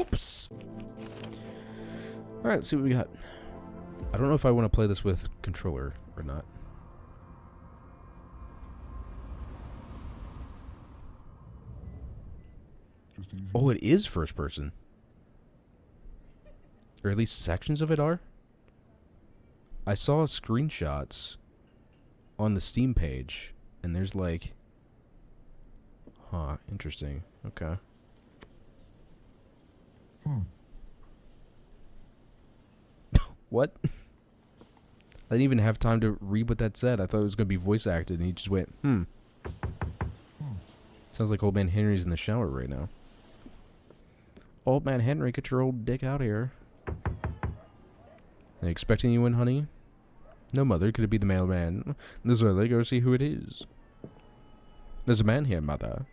Oops. Alright, let's see what we got. I don't know if I want to play this with controller or not. Oh, it is first person. Or at least sections of it are. I saw screenshots on the Steam page, and there's like... Huh, interesting. Okay. What? I didn't even have time to read what that said. I thought it was going to be voice acted, and he just went, Sounds like Old Man Henry's in the shower right now. Old Man Henry, get your old dick out of here. Are you expecting you in, honey? No, mother. Could it be the mailman? This early, go see who it is. There's a man here, mother.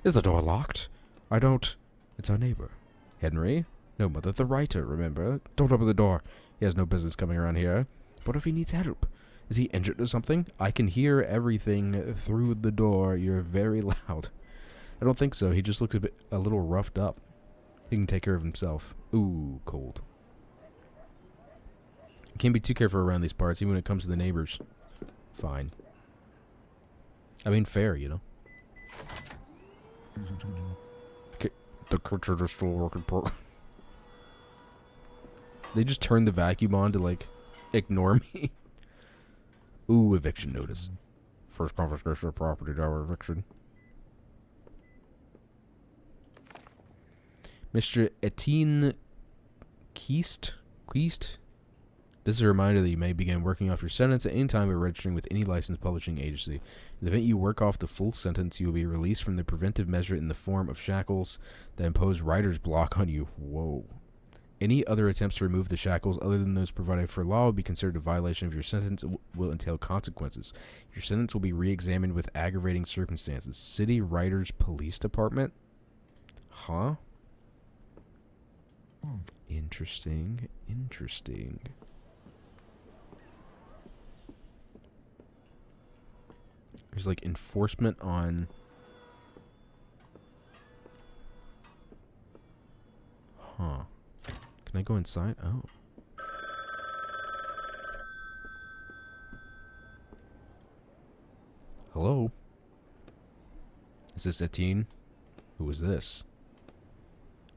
Is the door locked? I don't... It's our neighbor. Henry? No, mother. The writer, remember? Don't open the door. He has no business coming around here. What if he needs help? Is he injured or something? I can hear everything through the door. You're very loud. I don't think so. He just looks a little roughed up. He can take care of himself. Ooh, cold. Can't be too careful around these parts, even when it comes to the neighbors. Fine. I mean, fair, you know. Okay. The kitchen is still working. They just turned the vacuum on to, like, ignore me. Ooh, eviction notice. First confiscation of property, now eviction. Mr. Etienne Keist? This is a reminder that you may begin working off your sentence at any time by registering with any licensed publishing agency. In the event you work off the full sentence, you will be released from the preventive measure in the form of shackles that impose writer's block on you. Whoa. Any other attempts to remove the shackles other than those provided for law will be considered a violation of your sentence and will entail consequences. Your sentence will be re-examined with aggravating circumstances. City Writers Police Department? Huh? Interesting. Interesting. There's like enforcement on... Huh. Can I go inside? Oh. Hello? Is this Etienne? Who is this?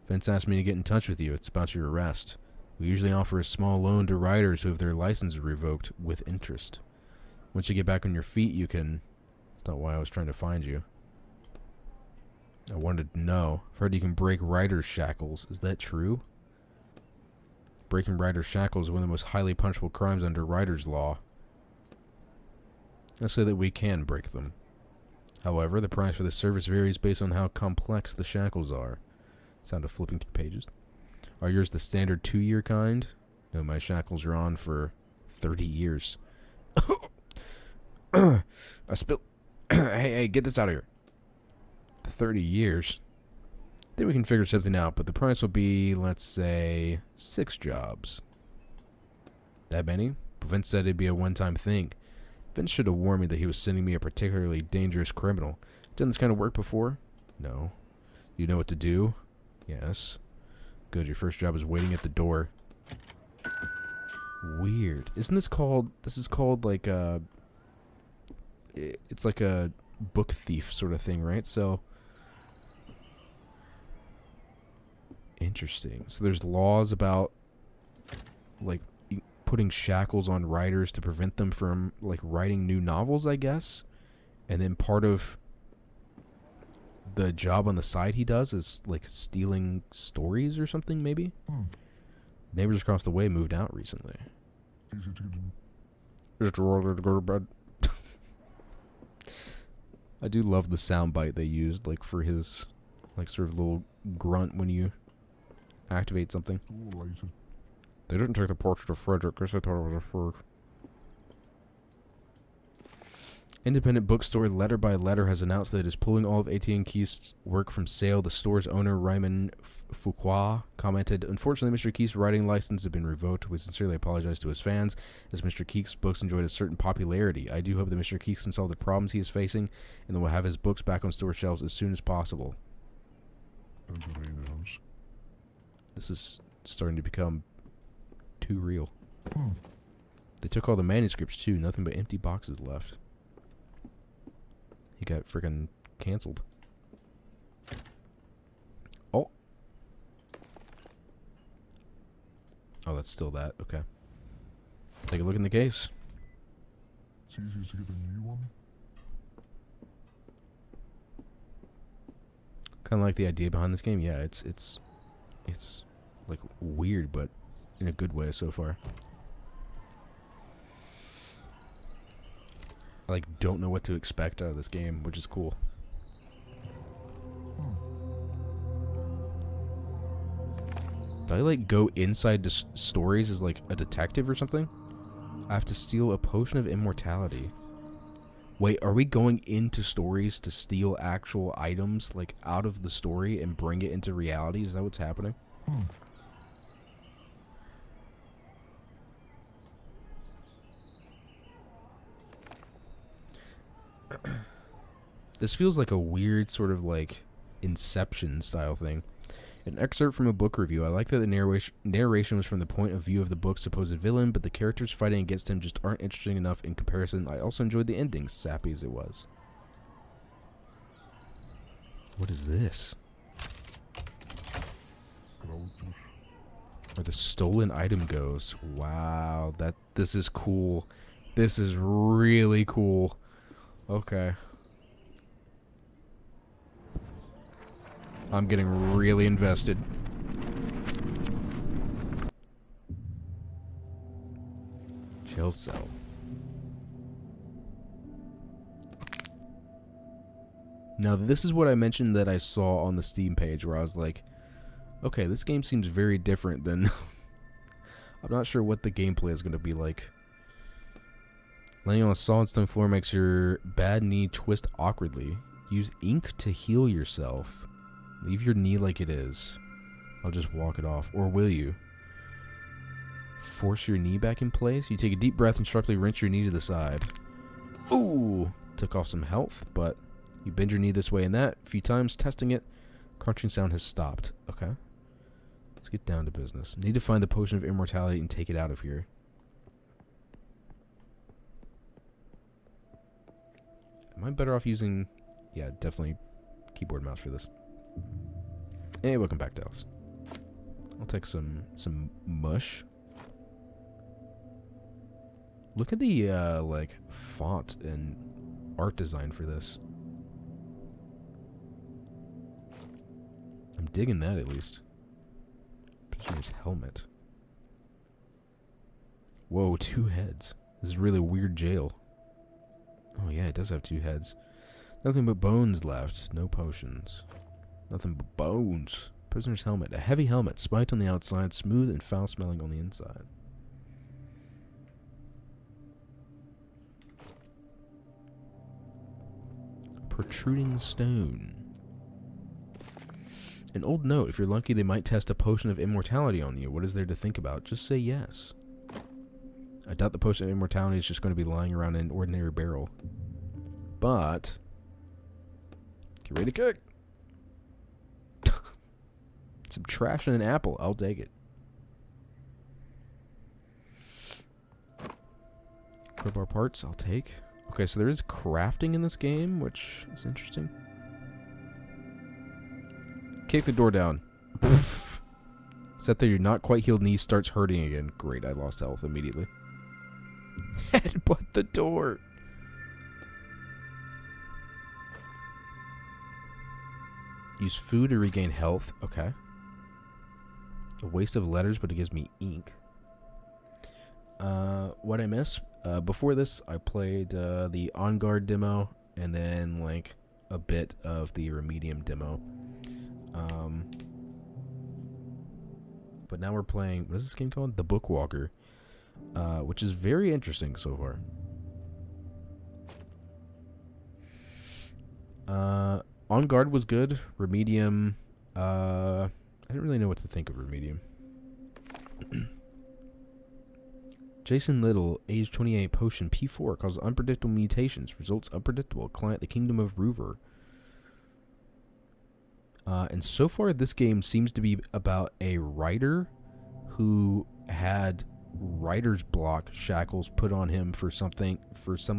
Vince asked me to get in touch with you. It's about your arrest. We usually offer a small loan to writers who have their license revoked with interest. Once you get back on your feet, you can... That's not why I was trying to find you. I wanted to know. I've heard you can break writer's shackles. Is that true? Breaking writer's shackles is one of the most highly punishable crimes under writer's law. Let's say that we can break them. However, the price for this service varies based on how complex the shackles are. Sound of flipping through pages. Are yours the standard 2-year kind? No, my shackles are on for 30 years. I spilled... hey, get this out of here. 30 years? Then we can figure something out, but the price will be, let's say, 6 jobs. That many? Vince said it'd be a one-time thing. Vince should have warned me that he was sending me a particularly dangerous criminal. Done this kind of work before? No. You know what to do? Yes. Good, your first job is waiting at the door. Weird. Isn't this called... This is called like a... It's like a book thief sort of thing, right? So... Interesting. So there's laws about, like, putting shackles on writers to prevent them from, like, writing new novels, I guess. And then part of the job on the side he does is, like, stealing stories or something, maybe? Neighbors across the way moved out recently. Is it early to go to bed? I do love the soundbite they used, like, for his, like, sort of little grunt when you activate something. They didn't take the portrait of Frederick because they thought it was a fur. Independent bookstore Letter by Letter has announced that it is pulling all of AT&T Keith's work from sale. The store's owner, Raymond Fuqua, commented, "Unfortunately, Mr. Keith's writing license has been revoked. We sincerely apologize to his fans, as Mr. Keith's books enjoyed a certain popularity. I do hope that Mr. Keith can solve the problems he is facing, and that we'll have his books back on store shelves as soon as possible." This is starting to become too real. They took all the manuscripts too. Nothing but empty boxes left. He got freaking canceled. Oh. Oh, that's still that. Okay. Take a look in the case. It's easy to get a new one. Kind of like the idea behind this game. Yeah, it's like weird, but in a good way so far. I like don't know what to expect out of this game, which is cool. Do I like go inside stories as like a detective or something? I have to steal a potion of immortality. Wait, are we going into stories to steal actual items like out of the story and bring it into reality? Is that what's happening? This feels like a weird sort of like Inception style thing. An excerpt from a book review. I like that the narration was from the point of view of the book's supposed villain, but the characters fighting against him just aren't interesting enough in comparison. I also enjoyed the ending, sappy as it was. What is this? Where the stolen item goes. Wow, this is cool. This is really cool. Okay. I'm getting really invested. Jail cell. Now, this is what I mentioned that I saw on the Steam page, where I was like, okay, this game seems very different than... I'm not sure what the gameplay is going to be like. Laying on a solid stone floor makes your bad knee twist awkwardly. Use ink to heal yourself. Leave your knee like it is. I'll just walk it off. Or will you? Force your knee back in place. You take a deep breath and sharply wrench your knee to the side. Ooh! Took off some health, but you bend your knee this way and that. A few times, testing it. Crunching sound has stopped. Okay. Let's get down to business. Need to find the potion of immortality and take it out of here. Am I better off using... Yeah, definitely keyboard and mouse for this. Hey, welcome back, Dallas. I'll take some mush. Look at the like font and art design for this. I'm digging that at least. Prisoner's helmet. Whoa, 2 heads. This is really a weird jail. Oh yeah, it does have 2 heads. Nothing but bones left. No potions. Nothing but bones. Prisoner's helmet. A heavy helmet. Spiked on the outside. Smooth and foul smelling on the inside. Protruding stone. An old note. If you're lucky, they might test a potion of immortality on you. What is there to think about? Just say yes. I doubt the potion of immortality is just going to be lying around in an ordinary barrel. But... get ready to cook. Some trash and an apple. I'll take it. Crowbar parts. I'll take. Okay, so there is crafting in this game, which is interesting. Kick the door down. Set that your not quite healed knee starts hurting again. Great, I lost health immediately. Headbutt the door. Use food to regain health. Okay. A waste of letters, but it gives me ink. What I miss? Before this, I played the On Guard demo, and then like a bit of the Remedium demo. But now we're playing, what is this game called? The Bookwalker, which is very interesting so far. On Guard was good. Remedium, I didn't really know what to think of Remedium. Jason Little, age 28, potion P4, causes unpredictable mutations, results unpredictable. Client, the Kingdom of Ruver. And so far, this game seems to be about a writer who had writer's block shackles put on him for some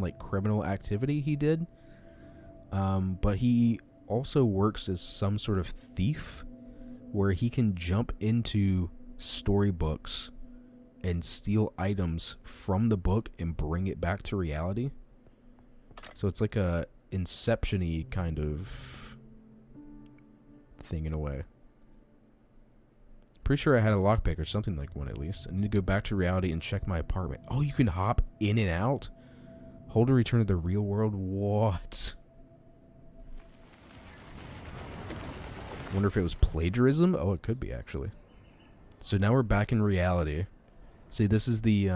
like criminal activity he did. But he also works as some sort of thief where he can jump into storybooks and steal items from the book and bring it back to reality. So it's like a Inception-y kind of thing in a way. Pretty sure I had a lockpick or something like one at least. I need to go back to reality and check my apartment. Oh, you can hop in and out? Hold to return to the real world? What? Wonder if it was plagiarism? Oh, it could be actually. So now we're back in reality. See, this is the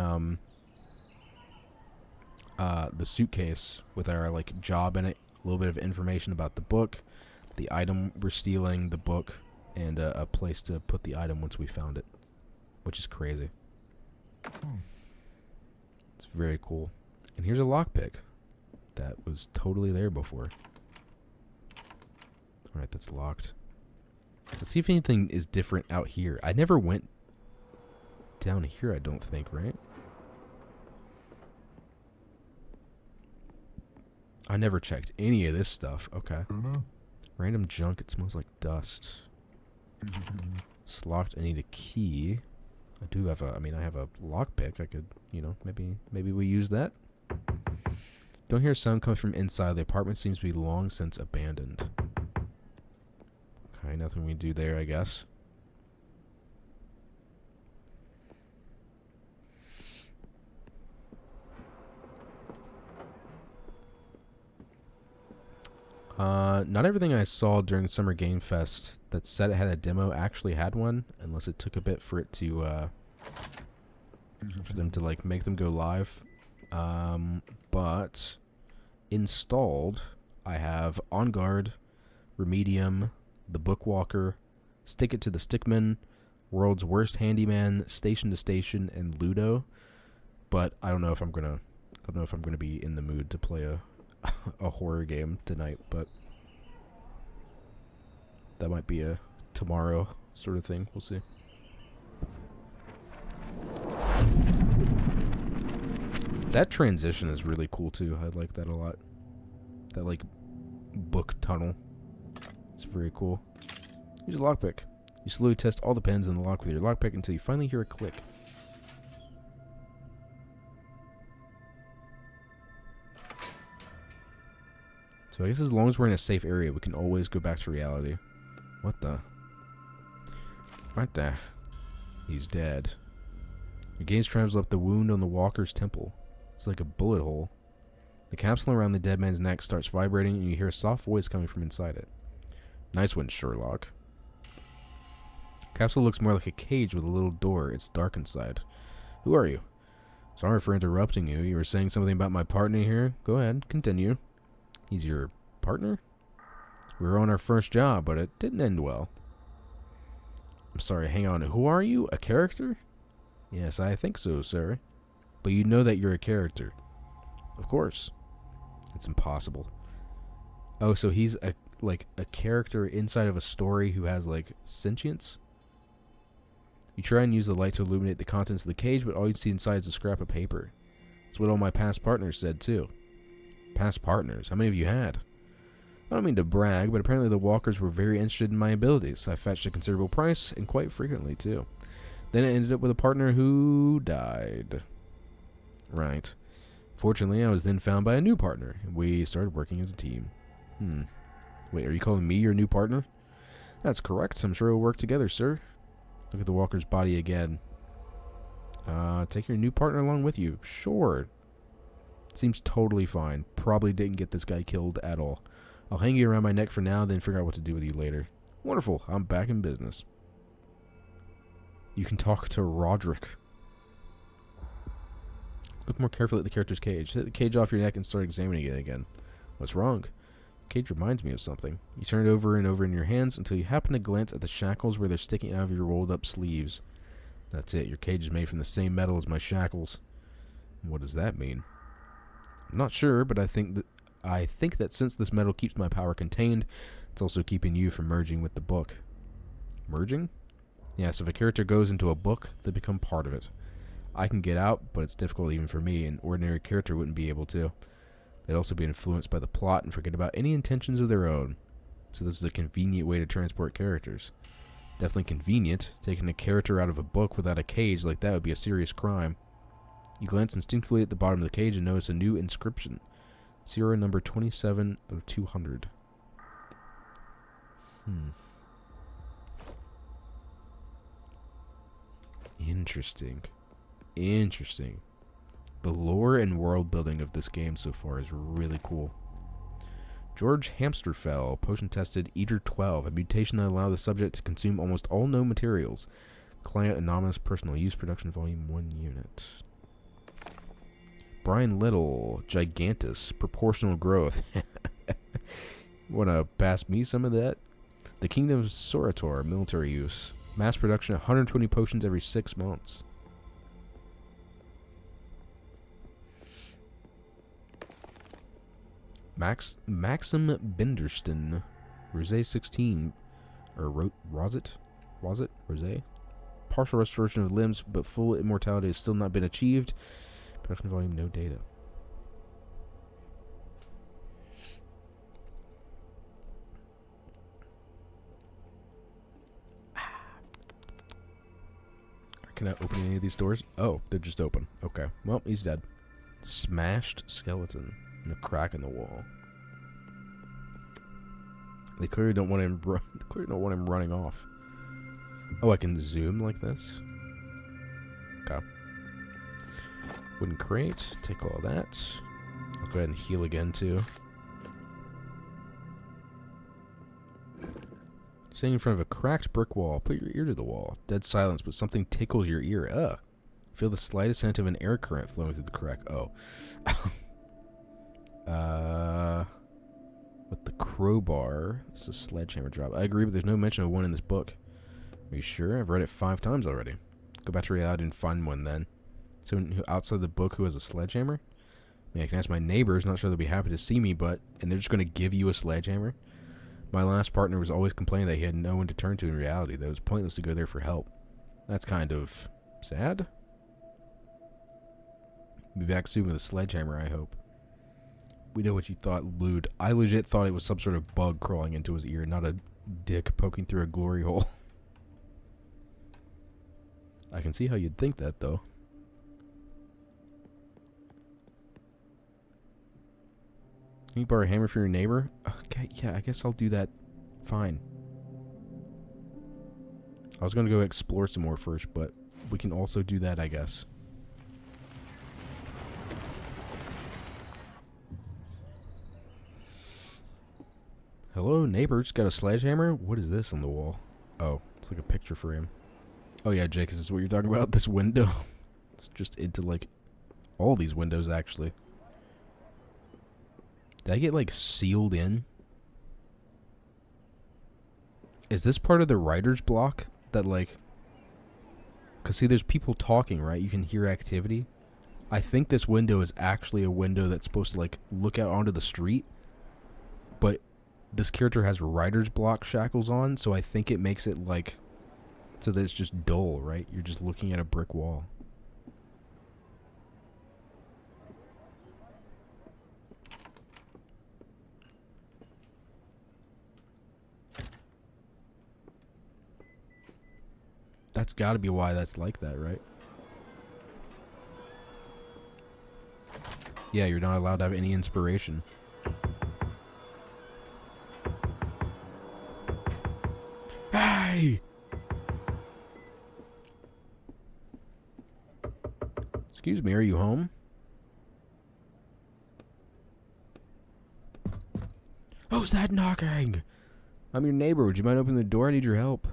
suitcase with our like job in it, a little bit of information about the book, the item we're stealing, the book, and a place to put the item once we found it, which is crazy. It's very cool. And here's a lockpick that was totally there before. Alright, that's locked. Let's see if anything is different out here. I never went down here, I don't think, right? I never checked any of this stuff. Okay. Random junk, it smells like dust. It's locked, I need a key. I do have I have a lockpick. I could, maybe we use that. Don't hear a sound coming from inside. The apartment seems to be long since abandoned. Okay, nothing we can do there, I guess. Not everything I saw during Summer Game Fest that said it had a demo actually had one, unless it took a bit for it to, for them to, like, make them go live. But installed, I have On Guard, Remedium, The Bookwalker, Stick It to the Stickman, World's Worst Handyman, Station to Station, and Ludo. But I don't know if I'm gonna be in the mood to play a horror game tonight, but that might be a tomorrow sort of thing. We'll see. That transition is really cool too. I like that a lot. That like book tunnel. It's very cool. Use a lockpick. You slowly test all the pins in the lock with your lockpick until you finally hear a click. So I guess as long as we're in a safe area, we can always go back to reality. What the? Right there. He's dead. Your gaze travels up the wound on the walker's temple. It's like a bullet hole. The capsule around the dead man's neck starts vibrating, and you hear a soft voice coming from inside it. Nice one, Sherlock. Capsule looks more like a cage with a little door. It's dark inside. Who are you? Sorry for interrupting you. You were saying something about my partner here? Go ahead, continue. He's your partner? We were on our first job, but it didn't end well. I'm sorry, hang on. Who are you? A character? Yes, I think so, sir. But you know that you're a character. Of course. It's impossible. Oh, so he's a character inside of a story who has, like, sentience? You try and use the light to illuminate the contents of the cage, but all you see inside is a scrap of paper. That's what all my past partners said, too. Past partners? How many have you had? I don't mean to brag, but apparently the walkers were very interested in my abilities. I fetched a considerable price, and quite frequently, too. Then I ended up with a partner who died. Right. Fortunately, I was then found by a new partner, and we started working as a team. Wait, are you calling me your new partner? That's correct. I'm sure we'll work together, sir. Look at the walker's body again. Take your new partner along with you. Sure. Seems totally fine. Probably didn't get this guy killed at all. I'll hang you around my neck for now, then figure out what to do with you later. Wonderful. I'm back in business. You can talk to Roderick. Look more carefully at the character's cage. Take the cage off your neck and start examining it again. What's wrong? The cage reminds me of something. You turn it over and over in your hands until you happen to glance at the shackles where they're sticking out of your rolled up sleeves. That's it. Your cage is made from the same metal as my shackles. What does that mean? I'm not sure, but I think that since this metal keeps my power contained, It's also keeping you from merging with the book. Merging? Yes, if a character goes into a book, they become part of it. I can get out, but it's difficult even for me. An ordinary character wouldn't be able to. They'd also be influenced by the plot and forget about any intentions of their own. So this is a convenient way to transport characters. Definitely convenient. Taking a character out of a book without a cage like that would be a serious crime. You glance instinctively at the bottom of the cage and notice a new inscription. Serial number 27 of 200. Interesting. Interesting. The lore and world building of this game so far is really cool. George Hamsterfell, potion tested Eater 12, a mutation that allowed the subject to consume almost all known materials. Client anonymous personal use production volume 1 unit. Brian Little, Gigantus, proportional growth. Wanna pass me some of that? The Kingdom of Sorator, military use. Mass production 120 potions every 6 months. Maxim Benderston, Rosé 16, or Rosit? Rosé? Partial restoration of limbs, but full immortality has still not been achieved. Production volume, no data. Can I open any of these doors? Oh, they're just open. Okay. Well, he's dead. Smashed skeleton. And a crack in the wall. They clearly don't want him. Clearly don't want him running off. Oh, I can zoom like this. Okay. Wooden crate. Take all that. I'll go ahead and heal again too. Sitting in front of a cracked brick wall. Put your ear to the wall. Dead silence, but something tickles your ear. Ugh. Feel the slightest hint of an air current flowing through the crack. Oh. With the crowbar. This is a sledgehammer drop. I agree, but there's no mention of one in this book. Are you sure? I've read it 5 times already. Go back to reality and find one then. Someone who outside the book who has a sledgehammer? I mean, I can ask my neighbors. Not sure they'll be happy to see me, but... And they're just going to give you a sledgehammer? My last partner was always complaining that he had no one to turn to in reality. That it was pointless to go there for help. That's kind of... sad? Be back soon with a sledgehammer, I hope. We know what you thought, Lude. I legit thought it was some sort of bug crawling into his ear, not a dick poking through a glory hole. I can see how you'd think that, though. Can you borrow a hammer from your neighbor? Okay, yeah, I guess I'll do that. Fine. I was going to go explore some more first, but we can also do that, I guess. Hello, neighbors. Got a sledgehammer? What is this on the wall? Oh, it's like a picture frame. Oh yeah, Jake, is this what you're talking about? This window? It's just into, like, all these windows, actually. Did I get, like, sealed in? Is this part of the writer's block? That, like... Because, see, there's people talking, right? You can hear activity. I think this window is actually a window that's supposed to, like, look out onto the street. But this character has writer's block shackles on, so I think it makes it, like... So that it's just dull, right? You're just looking at a brick wall. That's gotta be why that's like that, right? Yeah, you're not allowed to have any inspiration. Hey! Excuse me, are you home? Who's that knocking? I'm your neighbor. Would you mind opening the door? I need your help.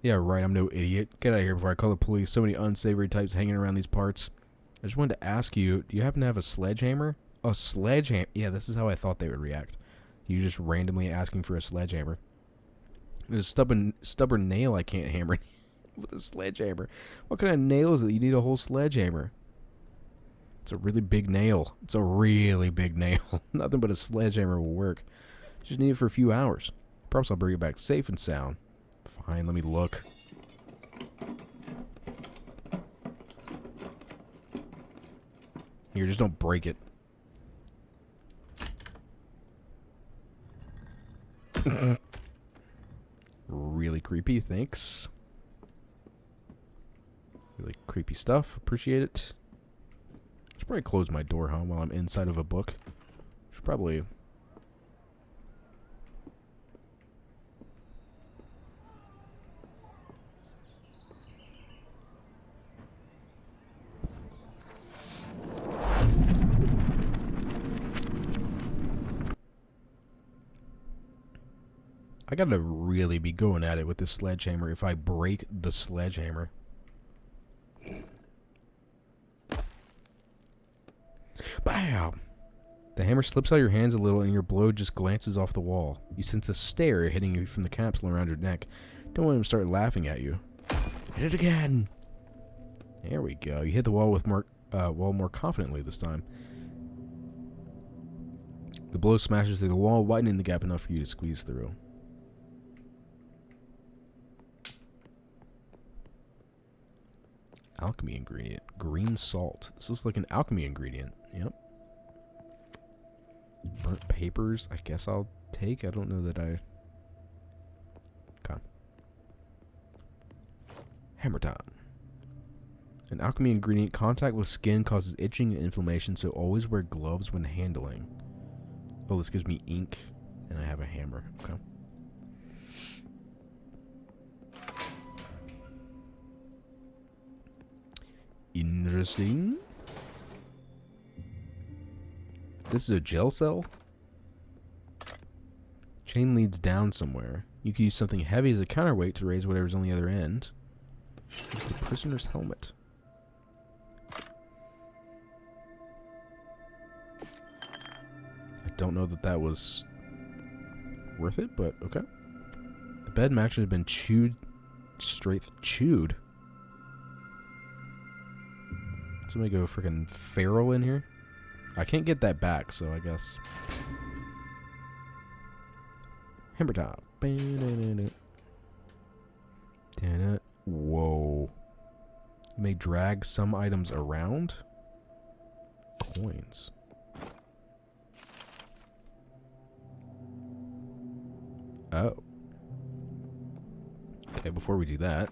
Yeah, right. I'm no idiot. Get out of here before I call the police. So many unsavory types hanging around these parts. I just wanted to ask you, do you happen to have a sledgehammer? A sledgehammer? Yeah, this is how I thought they would react. You just randomly asking for a sledgehammer. There's a stubborn nail I can't hammer with a sledgehammer. What kind of nail is it? You need a whole sledgehammer. It's a really big nail. It's a really big nail. Nothing but a sledgehammer will work. Just need it for a few hours. Promise I'll bring it back safe and sound. Fine, let me look. Here, just don't break it. Really creepy, thanks. Really creepy stuff, appreciate it. Should probably close my door, huh, while I'm inside of a book. Should probably... I gotta really be going at it with this sledgehammer if I break the sledgehammer. Bam! The hammer slips out of your hands a little and your blow just glances off the wall. You sense a stare hitting you from the capsule around your neck. Don't want him to start laughing at you. Hit it again! There we go. You hit the wall with more confidently this time. The blow smashes through the wall, widening the gap enough for you to squeeze through. Alchemy ingredient. Green salt. This looks like an alchemy ingredient. Yep. Burnt papers. I guess I'll take. I don't know that I... Okay. Hammer time. An alchemy ingredient. Contact with skin causes itching and inflammation, so always wear gloves when handling. Oh, this gives me ink. And I have a hammer. Okay. Interesting. This is a gel cell? Chain leads down somewhere. You could use something heavy as a counterweight to raise whatever's on the other end. Use the prisoner's helmet. I don't know that that was worth it, but okay. The bed mattress has been chewed. Chewed? Somebody go freaking feral in here. I can't get that back, so I guess. Hammer top. Whoa. You may drag some items around. Coins. Oh. Okay, before we do that,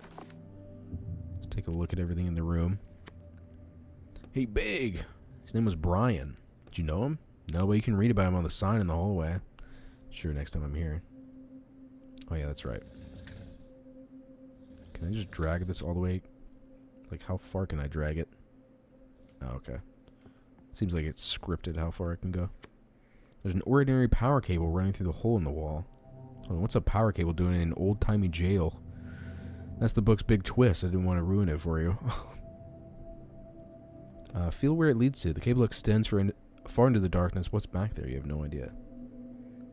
let's take a look at everything in the room. Hey, Big! His name was Brian. Did you know him? No, but you can read about him on the sign in the hallway. Sure, next time I'm here. Oh, yeah, that's right. Can I just drag this all the way? Like, how far can I drag it? Oh, okay. Seems like it's scripted how far I can go. There's an ordinary power cable running through the hole in the wall. Hold on, what's a power cable doing in an old-timey jail? That's the book's big twist. I didn't want to ruin it for you. Feel where it leads to. The cable extends far into the darkness. What's back there? You have no idea.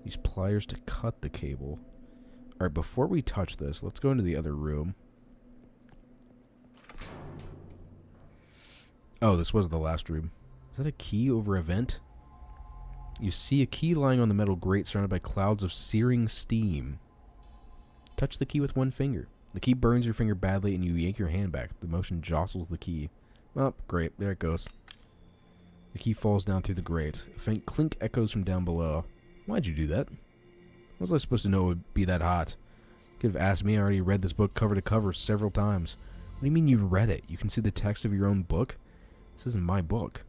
Use pliers to cut the cable. Alright, before we touch this, let's go into the other room. Oh, this was the last room. Is that a key over a vent? You see a key lying on the metal grate surrounded by clouds of searing steam. Touch the key with one finger. The key burns your finger badly and you yank your hand back. The motion jostles the key. Oh, great. There it goes. The key falls down through the grate. A faint clink echoes from down below. Why'd you do that? How was I supposed to know it would be that hot? You could have asked me. I already read this book cover to cover several times. What do you mean you read it? You can see the text of your own book? This isn't my book.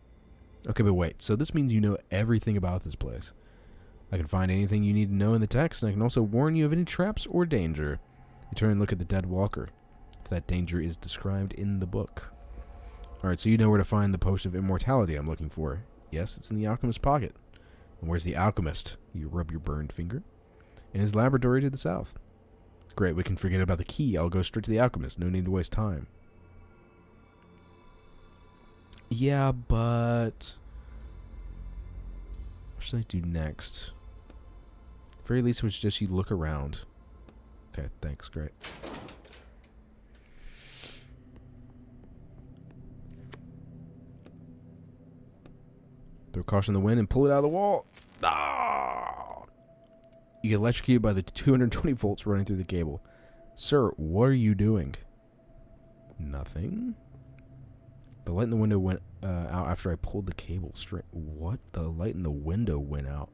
Okay, but wait. So this means you know everything about this place. I can find anything you need to know in the text, and I can also warn you of any traps or danger. You turn and look at the dead walker, if that danger is described in the book. Alright, so you know where to find the potion of immortality I'm looking for. Yes, it's in the alchemist's pocket. And where's the alchemist? You rub your burned finger. In his laboratory to the south. Great, we can forget about the key. I'll go straight to the alchemist. No need to waste time. Yeah, but... what should I do next? At the very least, it was just you look around. Okay, thanks, great. Throw caution in the wind and pull it out of the wall. Ah! You get electrocuted by the 220 volts running through the cable. Sir, what are you doing? Nothing. The light in the window went out after I pulled the cable straight. What? The light in the window went out.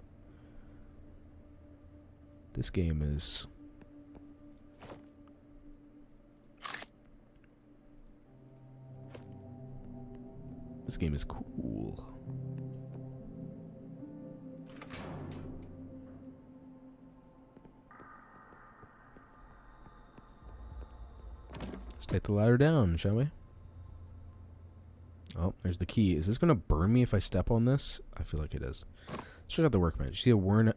This game is... This game is cool. Let's take the ladder down, shall we? Oh, there's the key. Is this going to burn me if I step on this? I feel like it is. Let's check out the workbench. See a worn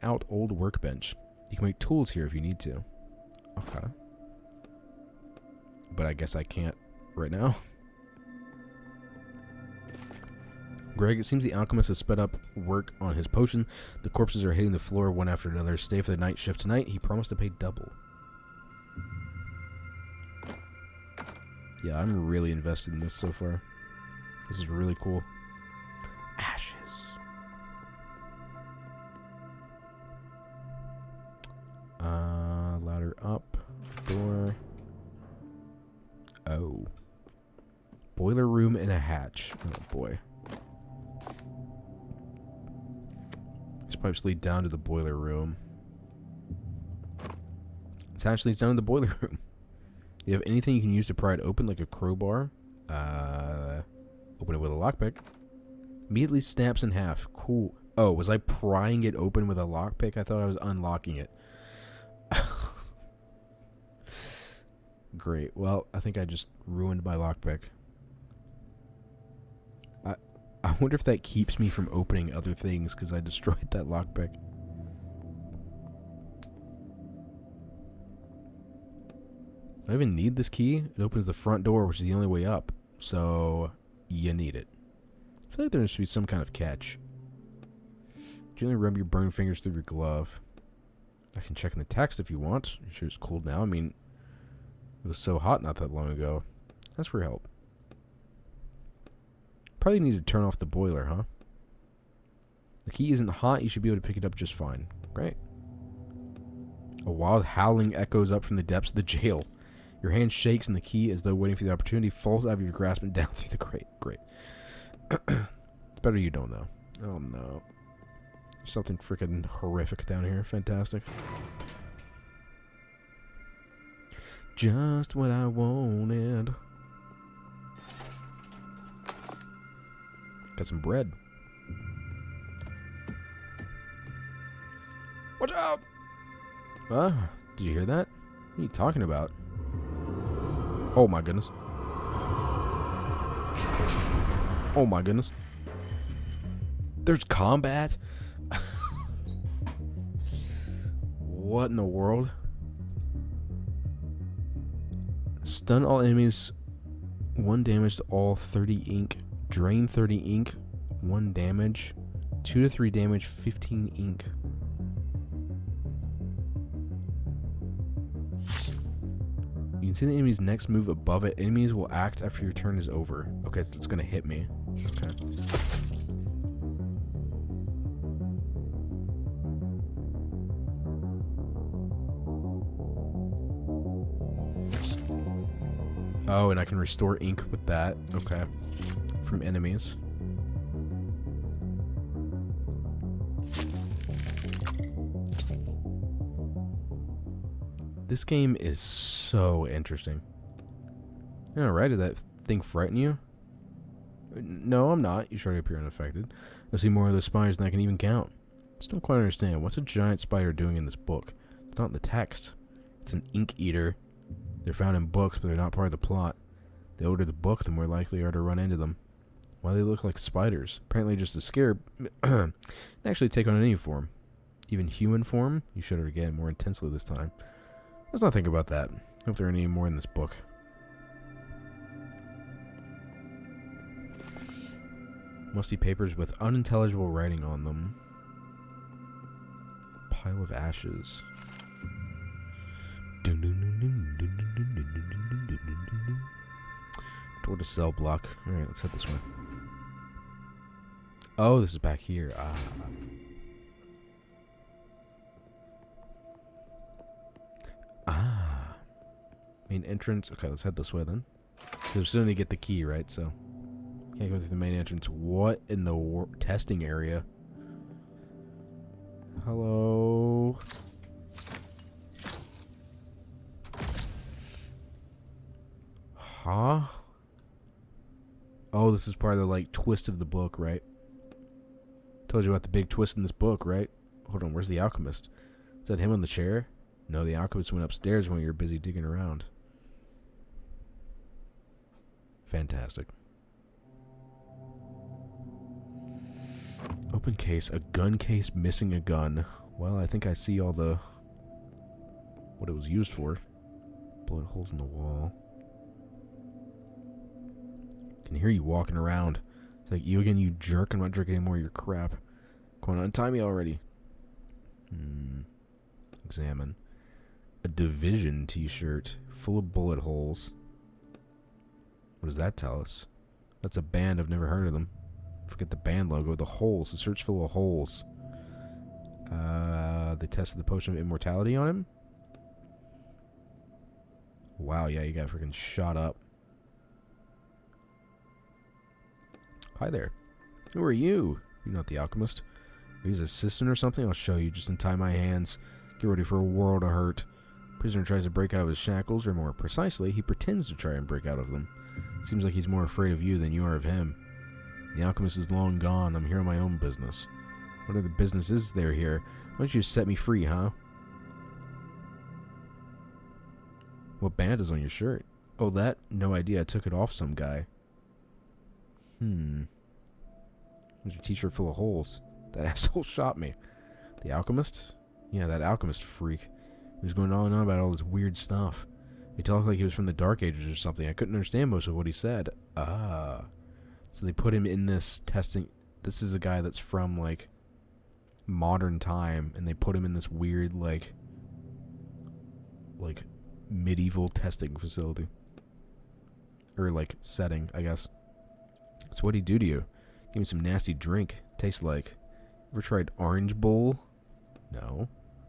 out old workbench. You can make tools here if you need to. Okay. But I guess I can't right now. Greg, it seems the alchemist has sped up work on his potion. The corpses are hitting the floor one after another. Stay for the night shift tonight. He promised to pay double. Yeah, I'm really invested in this so far. This is really cool. Ashes. Ladder up. Door. Oh. Boiler room and a hatch. Oh boy. These pipes lead down to the boiler room. This hatch leads down to the boiler room. Do you have anything you can use to pry it open, like a crowbar? Open it with a lockpick. Immediately snaps in half. Cool. Oh, was I prying it open with a lockpick? I thought I was unlocking it. Great. Well, I think I just ruined my lockpick. I wonder if that keeps me from opening other things because I destroyed that lockpick. Do I even need this key? It opens the front door, which is the only way up. So, you need it. I feel like there must be some kind of catch. Gently rub your burned fingers through your glove. I can check in the text if you want. You sure it's cooled now? I mean, it was so hot not that long ago. That's for help. Probably need to turn off the boiler, huh? The key isn't hot. You should be able to pick it up just fine. Great. A wild howling echoes up from the depths of the jail. Your hand shakes and the key, as though waiting for the opportunity, falls out of your grasp and down through the grate. Great. It's better you don't know. Oh no. Something freaking horrific down here. Fantastic. Just what I wanted. Got some bread. Watch out! Did you hear that? What are you talking about? Oh my goodness. Oh my goodness. There's combat? What in the world? Stun all enemies. 1 damage to all 30 ink. Drain 30 ink. 1 damage. 2 to 3 damage. 15 ink. You can see the enemy's next move above it. Enemies will act after your turn is over. Okay, so it's gonna hit me. Okay. Oh, and I can restore ink with that. Okay. From enemies. This game is so interesting. Alright, did that thing frighten you? No, I'm not. You sure appear unaffected. I see more of those spiders than I can even count. Just don't quite understand. What's a giant spider doing in this book? It's not in the text. It's an ink eater. They're found in books, but they're not part of the plot. The older the book, the more likely you are to run into them. Why do they look like spiders? Apparently just as scared. They actually take on any form. Even human form? You showed it again more intensely this time. Let's not think about that. I hope there are any more in this book. Musty papers with unintelligible writing on them. Pile of ashes. Door to cell block. Alright, let's hit this one. Oh, this is back here. Ah. Main entrance. Okay, let's head this way then. Because we still need to get the key, right? So, can't go through the main entrance. What in the testing area? Hello? Huh? Oh, this is part of the, like, twist of the book, right? Told you about the big twist in this book, right? Hold on, where's the alchemist? Is that him on the chair? No, the alchemist went upstairs when you were busy digging around. Fantastic. Open case. A gun case missing a gun. Well, I think I see all the... what it was used for. Bullet holes in the wall. Can hear you walking around. It's like, you again, you jerk. I'm not drinking any more of your crap. Come on, untie me already. Examine. A Division t-shirt full of bullet holes. What does that tell us? That's a band. I've never heard of them. Forget the band logo. The holes. The search full of holes. They tested the potion of immortality on him. Wow, yeah, you got freaking shot up. Hi there. Who are you? You're not the alchemist. Are you his assistant or something? I'll show you. Just untie my hands. Get ready for a world of hurt. Prisoner tries to break out of his shackles, or more precisely, he pretends to try and break out of them. Seems like he's more afraid of you than you are of him. The alchemist is long gone. I'm here on my own business. What other business is there here? Why don't you set me free, huh? What band is on your shirt? Oh, that? No idea. I took it off some guy. There's your t-shirt full of holes. That asshole shot me. The alchemist? Yeah, that alchemist freak. He was going on and on about all this weird stuff. He talked like he was from the Dark Ages or something. I couldn't understand most of what he said. Ah. So they put him in this testing. This is a guy that's from, like, modern time, and they put him in this weird, like medieval testing facility. Or, like, setting, I guess. So what'd he do to you? Give me some nasty drink. Tastes like... Ever tried Orange Bowl? No.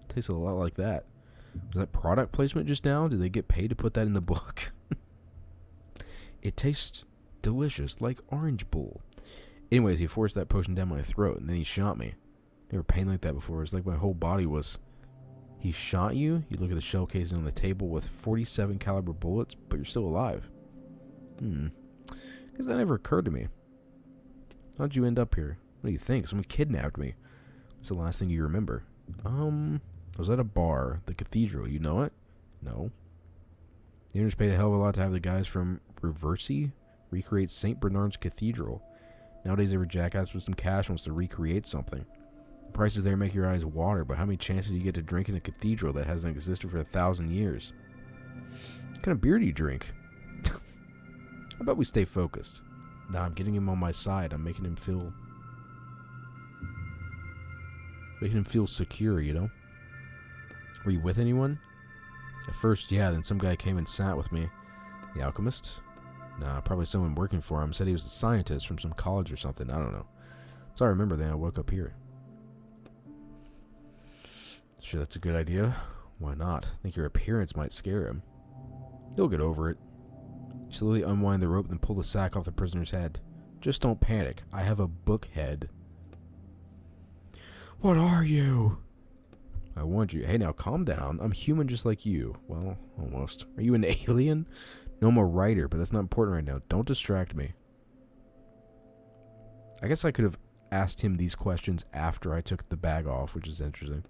Tastes a lot like that. Was that product placement just now? Did they get paid to put that in the book? It tastes delicious, like Orange Bowl. Anyways, he forced that potion down my throat, and then he shot me. Never pain like that before. It's like my whole body was... He shot you? You look at the shell casing on the table with 47 caliber bullets, but you're still alive. Because that never occurred to me. How'd you end up here? What do you think? Someone kidnapped me. What's the last thing you remember? I was at a bar, the Cathedral. You know it? No. The owners paid a hell of a lot to have the guys from Reversey recreate St. Bernard's Cathedral. Nowadays, every jackass with some cash wants to recreate something. The prices there make your eyes water, but how many chances do you get to drink in a cathedral that hasn't existed for 1,000 years? What kind of beer do you drink? How about we stay focused? Nah, I'm getting him on my side. I'm making him feel secure, you know? Were you with anyone? At first, yeah, then some guy came and sat with me. The alchemist? Nah, probably someone working for him. Said he was a scientist from some college or something. I don't know. So I remember then I woke up here. Sure, that's a good idea. Why not? I think your appearance might scare him. He'll get over it. Slowly unwind the rope and pull the sack off the prisoner's head. Just don't panic. I have a book head. What are you? I warned you. Hey, now calm down. I'm human just like you. Well, almost. Are you an alien? No, I'm a writer, but that's not important right now. Don't distract me. I guess I could have asked him these questions after I took the bag off, which is interesting.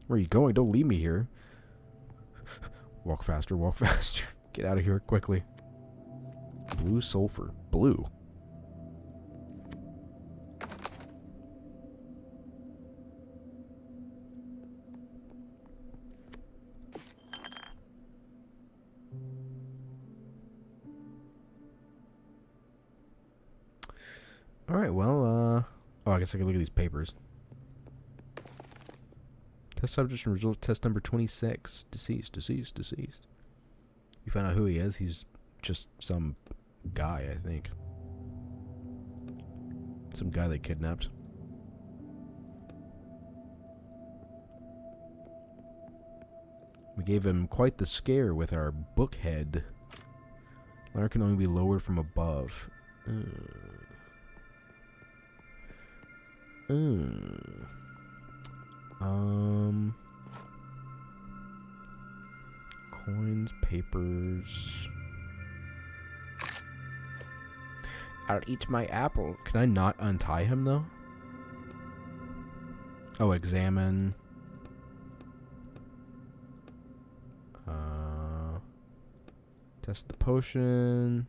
Where are you going? Don't leave me here. Walk faster, walk faster. Get out of here quickly. Blue sulfur. Blue. Alright, well, oh, I guess I can look at these papers. Test subject and result test number 26. Deceased. You find out who he is. He's just some guy, I think. Some guy they kidnapped. We gave him quite the scare with our book head. Ladder can only be lowered from above. Coins, papers. I'll eat my apple. Can I not untie him, though? Oh, examine. Test the potion.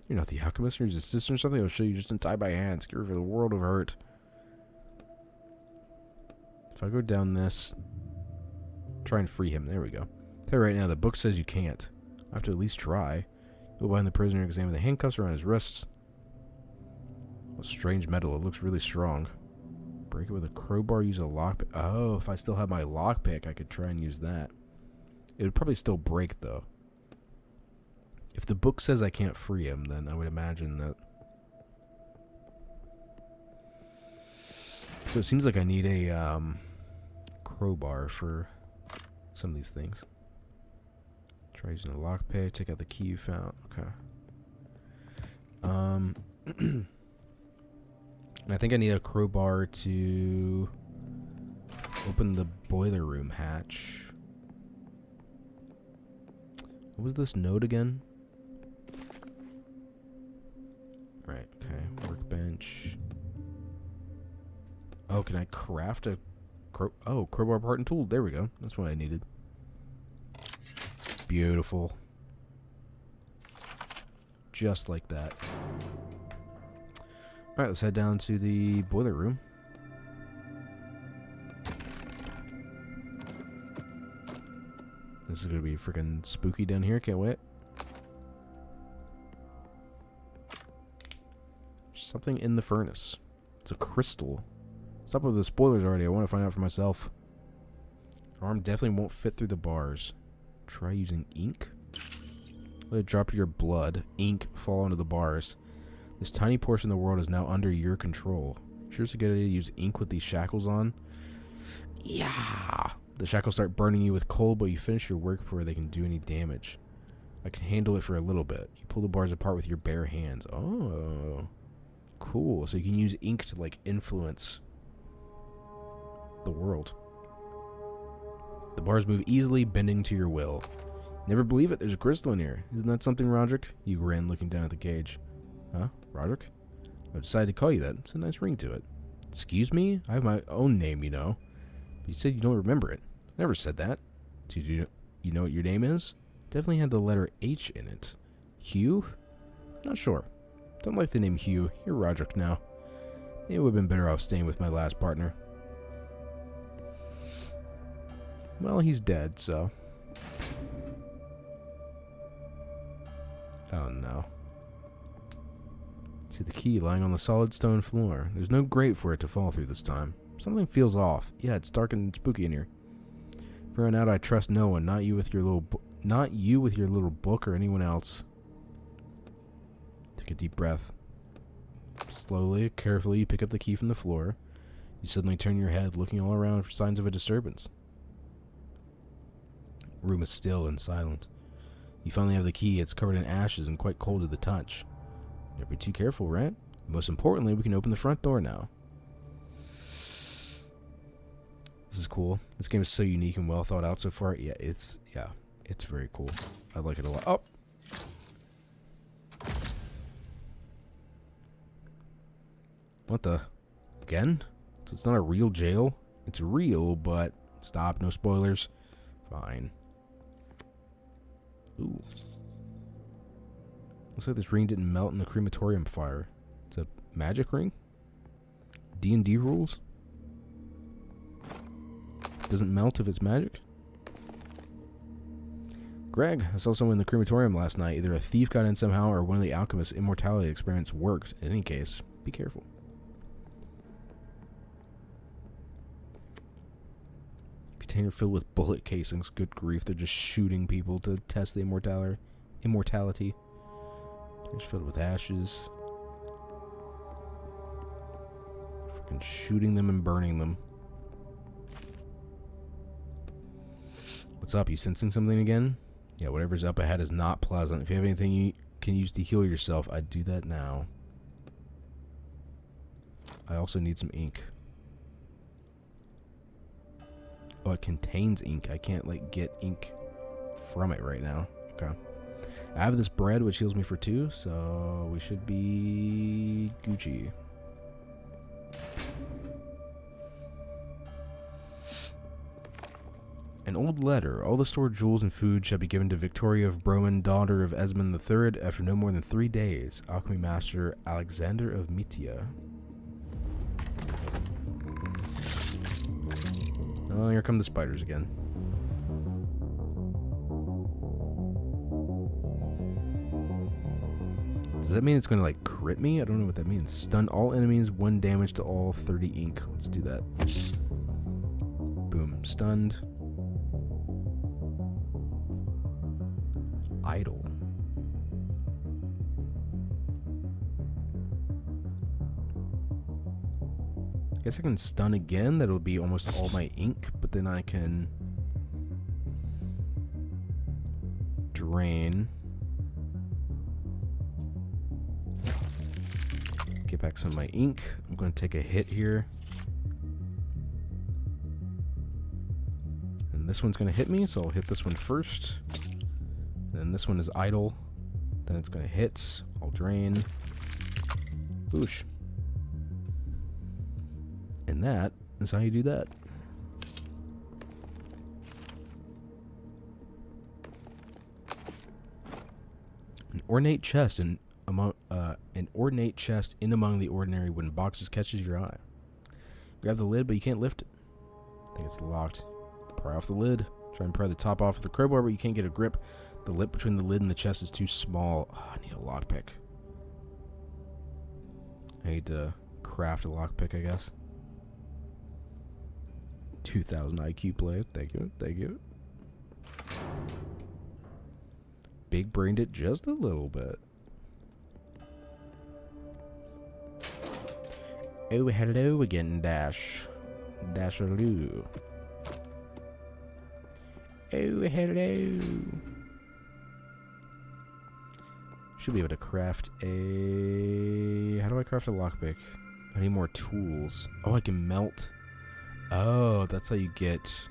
You're not the alchemist, you're his assistant or something. I'll show you just untie by hand. Scare for the world of hurt. If I go down this, try and free him. There we go. Tell you right now, the book says you can't. I have to at least try. Go behind the prisoner and examine the handcuffs around his wrists. A strange metal. It looks really strong. Break it with a crowbar. Use a lockpick. Oh, if I still have my lockpick, I could try and use that. It would probably still break, though. If the book says I can't free him, then I would imagine that. So it seems like I need a crowbar for some of these things. Try using a lockpick. Take out the key you found. Okay. And I think I need a crowbar to open the boiler room hatch. What was this note again? Right, okay. Workbench. Oh, can I craft a crowbar part and tool? There we go. That's what I needed. Beautiful. Just like that. Alright, let's head down to the boiler room. This is going to be freaking spooky down here. Can't wait. Something in the furnace. It's a crystal. What's up with the spoilers already? I want to find out for myself. Arm definitely won't fit through the bars. Try using ink. Let it drop your blood. Ink fall onto the bars. This tiny portion of the world is now under your control. Sure it's a good idea to use ink with these shackles on? Yeah! The shackles start burning you with cold, but you finish your work before they can do any damage. I can handle it for a little bit. You pull the bars apart with your bare hands. Oh. Cool. So you can use ink to, like, influence the world. The bars move easily, bending to your will. Never believe it. There's a crystal in here. Isn't that something, Roderick? You grin, looking down at the cage. Huh? Roderick? I've decided to call you that. It's a nice ring to it. Excuse me? I have my own name, you know. But you said you don't remember it. I never said that. So you know what your name is? Definitely had the letter H in it. Hugh? Not sure. Don't like the name Hugh. You're Roderick now. It would have been better off staying with my last partner. Well, he's dead, so. Oh no. See the key lying on the solid stone floor. There's no grate for it to fall through this time. Something feels off. Yeah, it's dark and spooky in here. From now on, I trust no one. Not you with your little book or anyone else. Take a deep breath. Slowly, carefully, you pick up the key from the floor. You suddenly turn your head, looking all around for signs of a disturbance. The room is still and silent. You finally have the key. It's covered in ashes and quite cold to the touch. Never be too careful, right? Most importantly, we can open the front door now. This is cool. This game is so unique and well thought out so far. Yeah, it's very cool. I like it a lot. Oh. What the? Again? So it's not a real jail? It's real, but stop, no spoilers. Fine. Ooh. Looks like this ring didn't melt in the crematorium fire. It's a magic ring? D&D rules? Doesn't melt if it's magic? Greg, I saw someone in the crematorium last night. Either a thief got in somehow or one of the alchemist's immortality experiments worked. In any case, be careful. Container filled with bullet casings. Good grief, they're just shooting people to test the immortality. It's filled with ashes. Freaking shooting them and burning them. What's up? You sensing something again? Yeah, whatever's up ahead is not pleasant. If you have anything you can use to heal yourself, I'd do that now. I also need some ink. Oh, it contains ink. I can't, like, get ink from it right now. Okay. I have this bread, which heals me for 2, so we should be Gucci. An old letter. All the stored jewels and food shall be given to Victoria of Broman, daughter of Esmond III, after no more than 3 days. Alchemy Master Alexander of Mytia. Oh, here come the spiders again. Does that mean it's going to, like, crit me? I don't know what that means. Stun all enemies, 1 damage to all, 30 ink. Let's do that. Boom. Stunned. Idle. Guess I can stun again. That'll be almost all my ink, but then I can drain. Get back some of my ink. I'm going to take a hit here. And this one's going to hit me, so I'll hit this one first. Then this one is idle. Then it's going to hit. I'll drain. Boosh. And that is how you do that. An ornate chest in among the ordinary wooden boxes catches your eye. Grab the lid, but you can't lift it. I think it's locked. Pry off the lid. Try and pry the top off with the crowbar, but you can't get a grip. The lip between the lid and the chest is too small. Oh, I need a lockpick. I need to craft a lockpick, I guess. 2,000 IQ play. Thank you. Thank you. Big brained it just a little bit. Oh, hello again, Dash. Dashaloo. Oh, hello. Should be able to craft a... How do I craft a lockpick? I need more tools. Oh, I can melt. Oh, that's how you get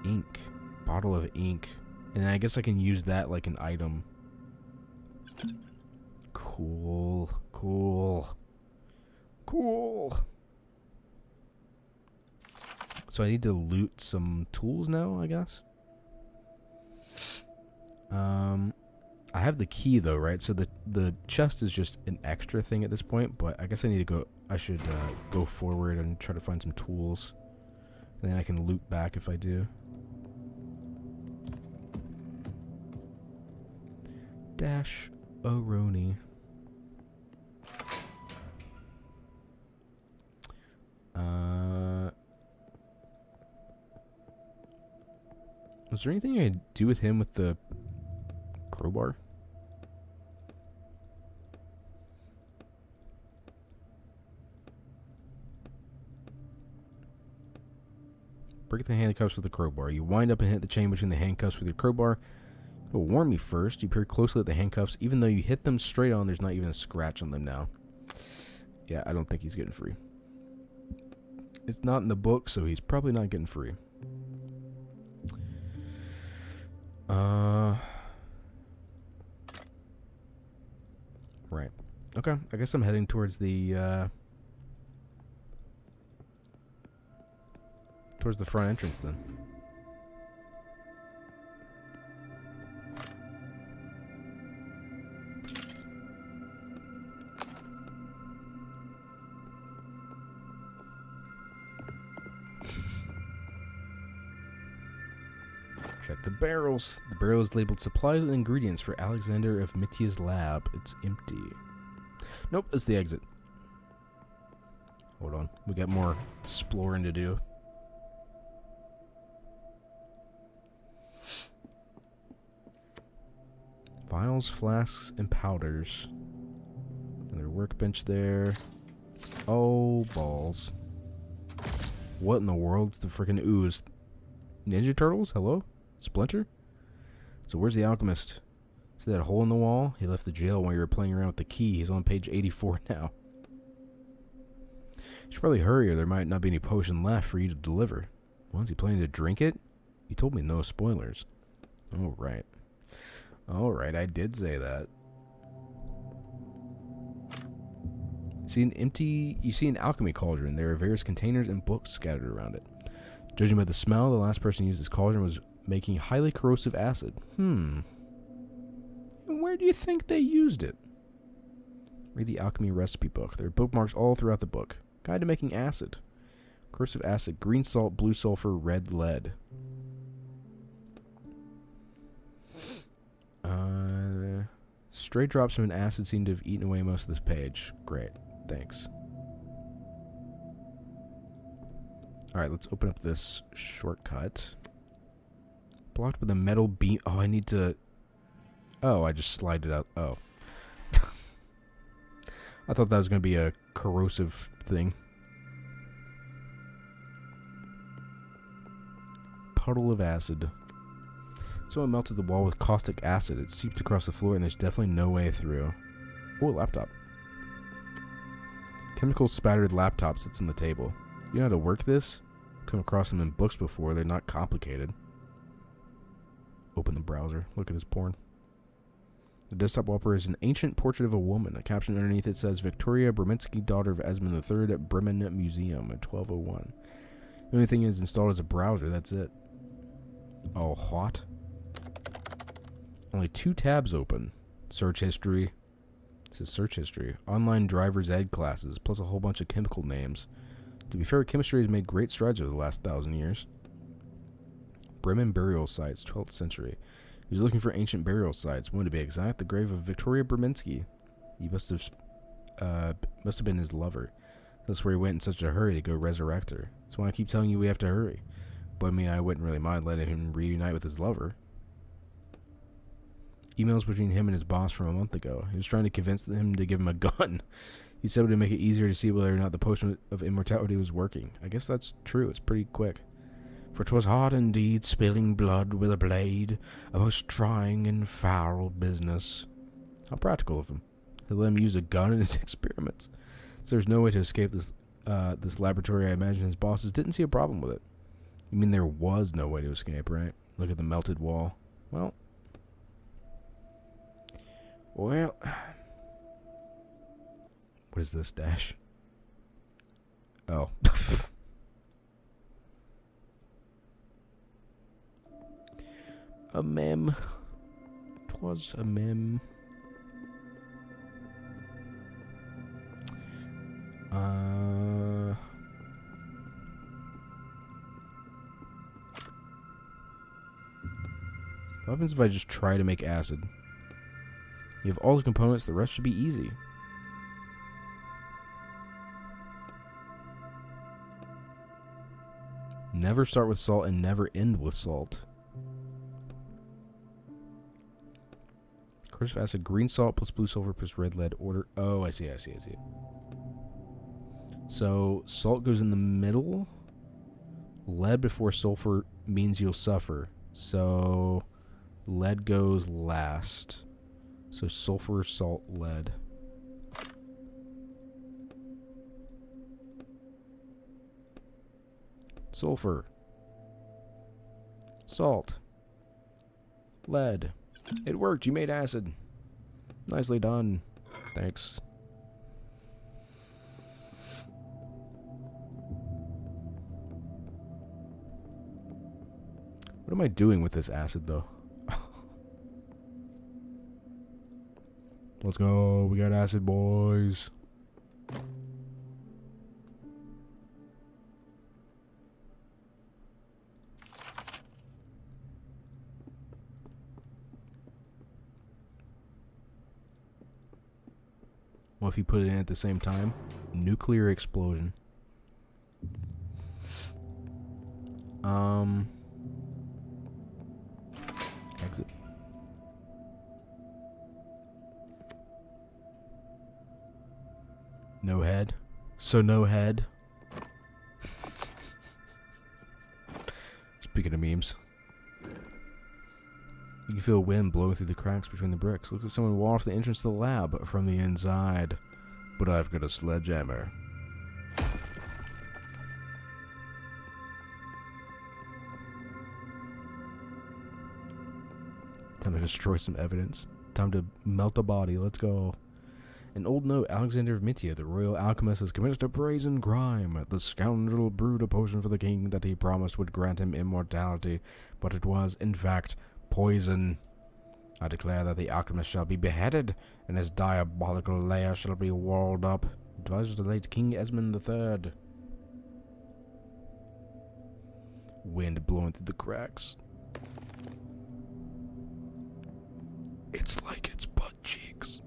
ink. Bottle of ink. And I guess I can use that like an item. Cool. Cool. Cool. So I need to loot some tools now, I guess. I have the key though, right? So the chest is just an extra thing at this point, but I guess I need to go. I should go forward and try to find some tools, and then I can loot back if I do. Dash Aroni. Was there anything I could do with him with the crowbar? Break the handcuffs with the crowbar. You wind up and hit the chain between the handcuffs with your crowbar. It will warn me first. You peer closely at the handcuffs. Even though you hit them straight on, there's not even a scratch on them now. Yeah, I don't think he's getting free. It's not in the book, so he's probably not getting free. Right. Okay, I guess I'm heading towards the front entrance then. Check the barrels. The barrel is labeled supplies and ingredients for Alexander of Mytia's lab. It's empty. Nope, it's the exit. Hold on. We got more exploring to do. Vials, flasks, and powders. Another workbench there. Oh, balls. What in the world's the freaking ooze? Ninja Turtles? Hello? Splinter? So where's the alchemist? See that hole in the wall? He left the jail while you were playing around with the key. He's on page 84 now. You should probably hurry or there might not be any potion left for you to deliver. Well, is he planning to drink it? You told me no spoilers. Oh, right. Alright, I did say that. You see an alchemy cauldron. There are various containers and books scattered around it. Judging by the smell, the last person who used this cauldron was making highly corrosive acid. Where do you think they used it? Read the alchemy recipe book. There are bookmarks all throughout the book. Guide to making acid. Corrosive acid, green salt, blue sulfur, red lead. Stray drops from an acid seem to have eaten away most of this page. Great. Thanks. Alright, let's open up this shortcut. Blocked with a metal beam. Oh, I need to... Oh, I just slide it out. Oh. I thought that was going to be a corrosive thing. Puddle of acid. Someone melted the wall with caustic acid. It seeped across the floor and there's definitely no way through. Oh, a laptop. Chemical spattered laptop sits on the table. You know how to work this? Come across them in books before. They're not complicated. Open the browser. Look at his porn. The desktop wallpaper is an ancient portrait of a woman. A caption underneath it says, Victoria Breminski, daughter of Esmond III at Bremen Museum at 1201. The only thing is installed as a browser. That's it. Oh, what? Only 2 tabs open. Search history. It says search history. Online driver's ed classes, plus a whole bunch of chemical names. To be fair, chemistry has made great strides over the last 1,000 years. Bremen burial sites, 12th century. He was looking for ancient burial sites. One to be exact, the grave of Victoria Breminski. He must have been his lover. That's where he went in such a hurry to go resurrect her. That's why I keep telling you we have to hurry. But I mean, I wouldn't really mind letting him reunite with his lover. Emails between him and his boss from a month ago. He was trying to convince him to give him a gun. He said it would make it easier to see whether or not the potion of immortality was working. I guess that's true. It's pretty quick. For 'twas hard indeed, spilling blood with a blade, a most trying and foul business. How practical of him. He'll let him use a gun in his experiments. So there's no way to escape this laboratory. I imagine his bosses didn't see a problem with it. You mean there was no way to escape, right? Look at the melted wall. Well. What is this, Dash? Oh. A mem. 'Twas a mem. What happens if I just try to make acid? You have all the components, the rest should be easy. Never start with salt and never end with salt. Corrosive acid, green salt plus blue sulfur plus red lead order. Oh, I see. So, salt goes in the middle. Lead before sulfur means you'll suffer. So, lead goes last. So, sulfur, salt, lead. Sulfur. Salt. Lead. It worked. You made acid. Nicely done. Thanks. What am I doing with this acid, though? Let's go. We got acid, boys. Well, if you put it in at the same time, nuclear explosion. Exit. No head. So no head. You can feel wind blowing through the cracks between the bricks. Looks like someone walked off the entrance to the lab from the inside. But I've got a sledgehammer. Time to destroy some evidence. Time to melt a body. Let's go. An old note. Alexander of Mythia, the royal alchemist, has committed a brazen crime. The scoundrel brewed a potion for the king that he promised would grant him immortality, but it was, in fact, poison. I declare that the alchemist shall be beheaded, and his diabolical lair shall be walled up. Advised to the late King Esmond III. Wind blowing through the cracks. It's like it's butt cheeks.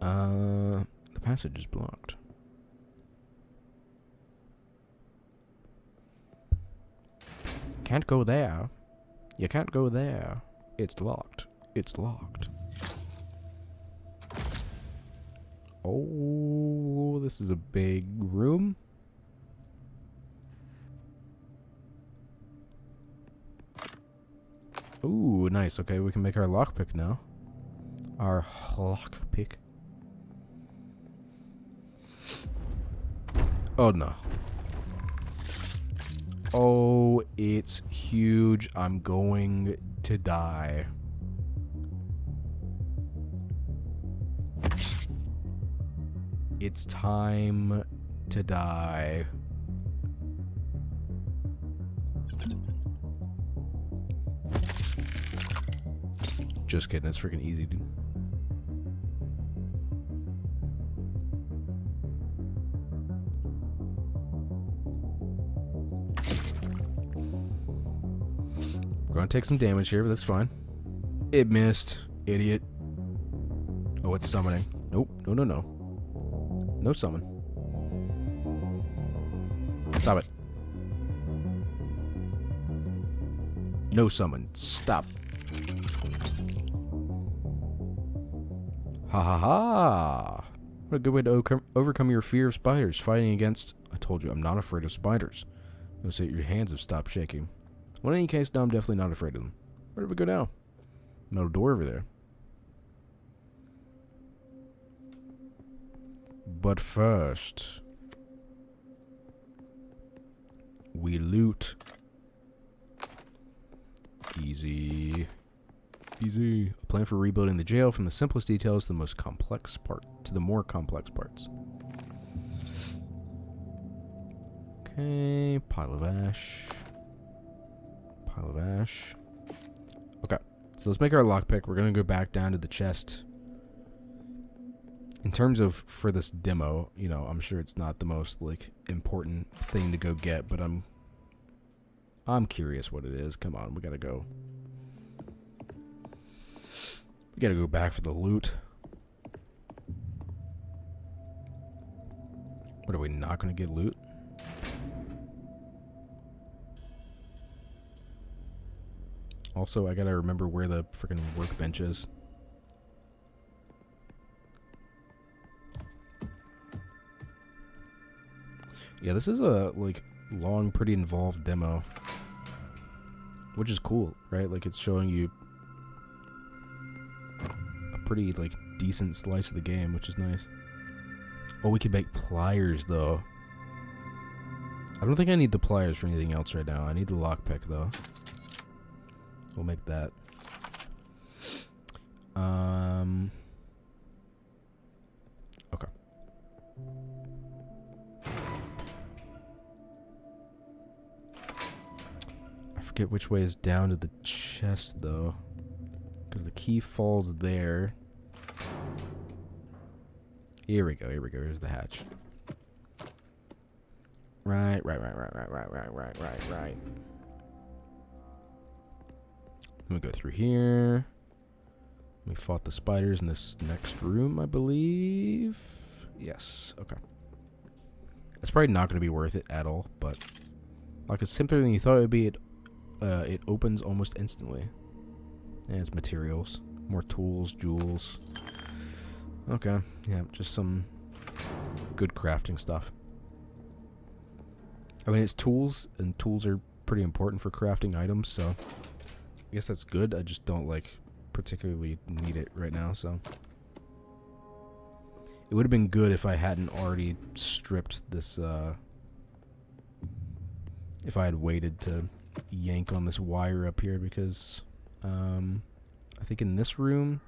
The passage is blocked. Can't go there. You can't go there. It's locked. It's locked. Oh, this is a big room. Ooh, nice. Okay, we can make our lockpick now. Our lockpick. Oh, no. Oh, it's huge. I'm going to die. It's time to die. Just kidding, it's freaking easy, dude. We're gonna take some damage here, but that's fine. It missed, idiot. Oh, it's summoning. Nope, no, no, no. No summon. Stop it. No summon. Stop. Ha ha ha. What a good way to overcome your fear of spiders. Fighting against... I told you, I'm not afraid of spiders. You'll say your hands have stopped shaking. Well, in any case, now I'm definitely not afraid of them. Where do we go now? Metal door over there. But first, we loot. Easy. Easy. A plan for rebuilding the jail from the simplest details to the most complex part, to the more complex parts. Okay, pile of ash. Pile of ash. Okay, so let's make our lockpick. We're gonna go back down to the chest. In terms of, for this demo, you know, I'm sure it's not the most, like, important thing to go get, but I'm curious what it is. Come on, we gotta go. We gotta go back for the loot. What, are we not gonna get loot? Also, I gotta remember where the freaking workbench is. Yeah, this is a, like, long, pretty involved demo. Which is cool, right? Like, it's showing you a pretty, like, decent slice of the game, which is nice. Oh, we can make pliers, though. I don't think I need the pliers for anything else right now. I need the lockpick, though. We'll make that. Okay. I forget which way is down to the chest, though. Because the key falls there. Here we go, here we go. Here's the hatch. Right. Let me go through here. We fought the spiders in this next room, I believe. Yes, okay. It's probably not going to be worth it at all, but like it's simpler than you thought it would be. It opens almost instantly. And it's materials, more tools, jewels. Okay, yeah, just some good crafting stuff. I mean, it's tools, and tools are pretty important for crafting items, so I guess that's good. I just don't, like, particularly need it right now, so. It would have been good if I hadn't already stripped this, if I had waited to yank on this wire up here, because, I think in this room,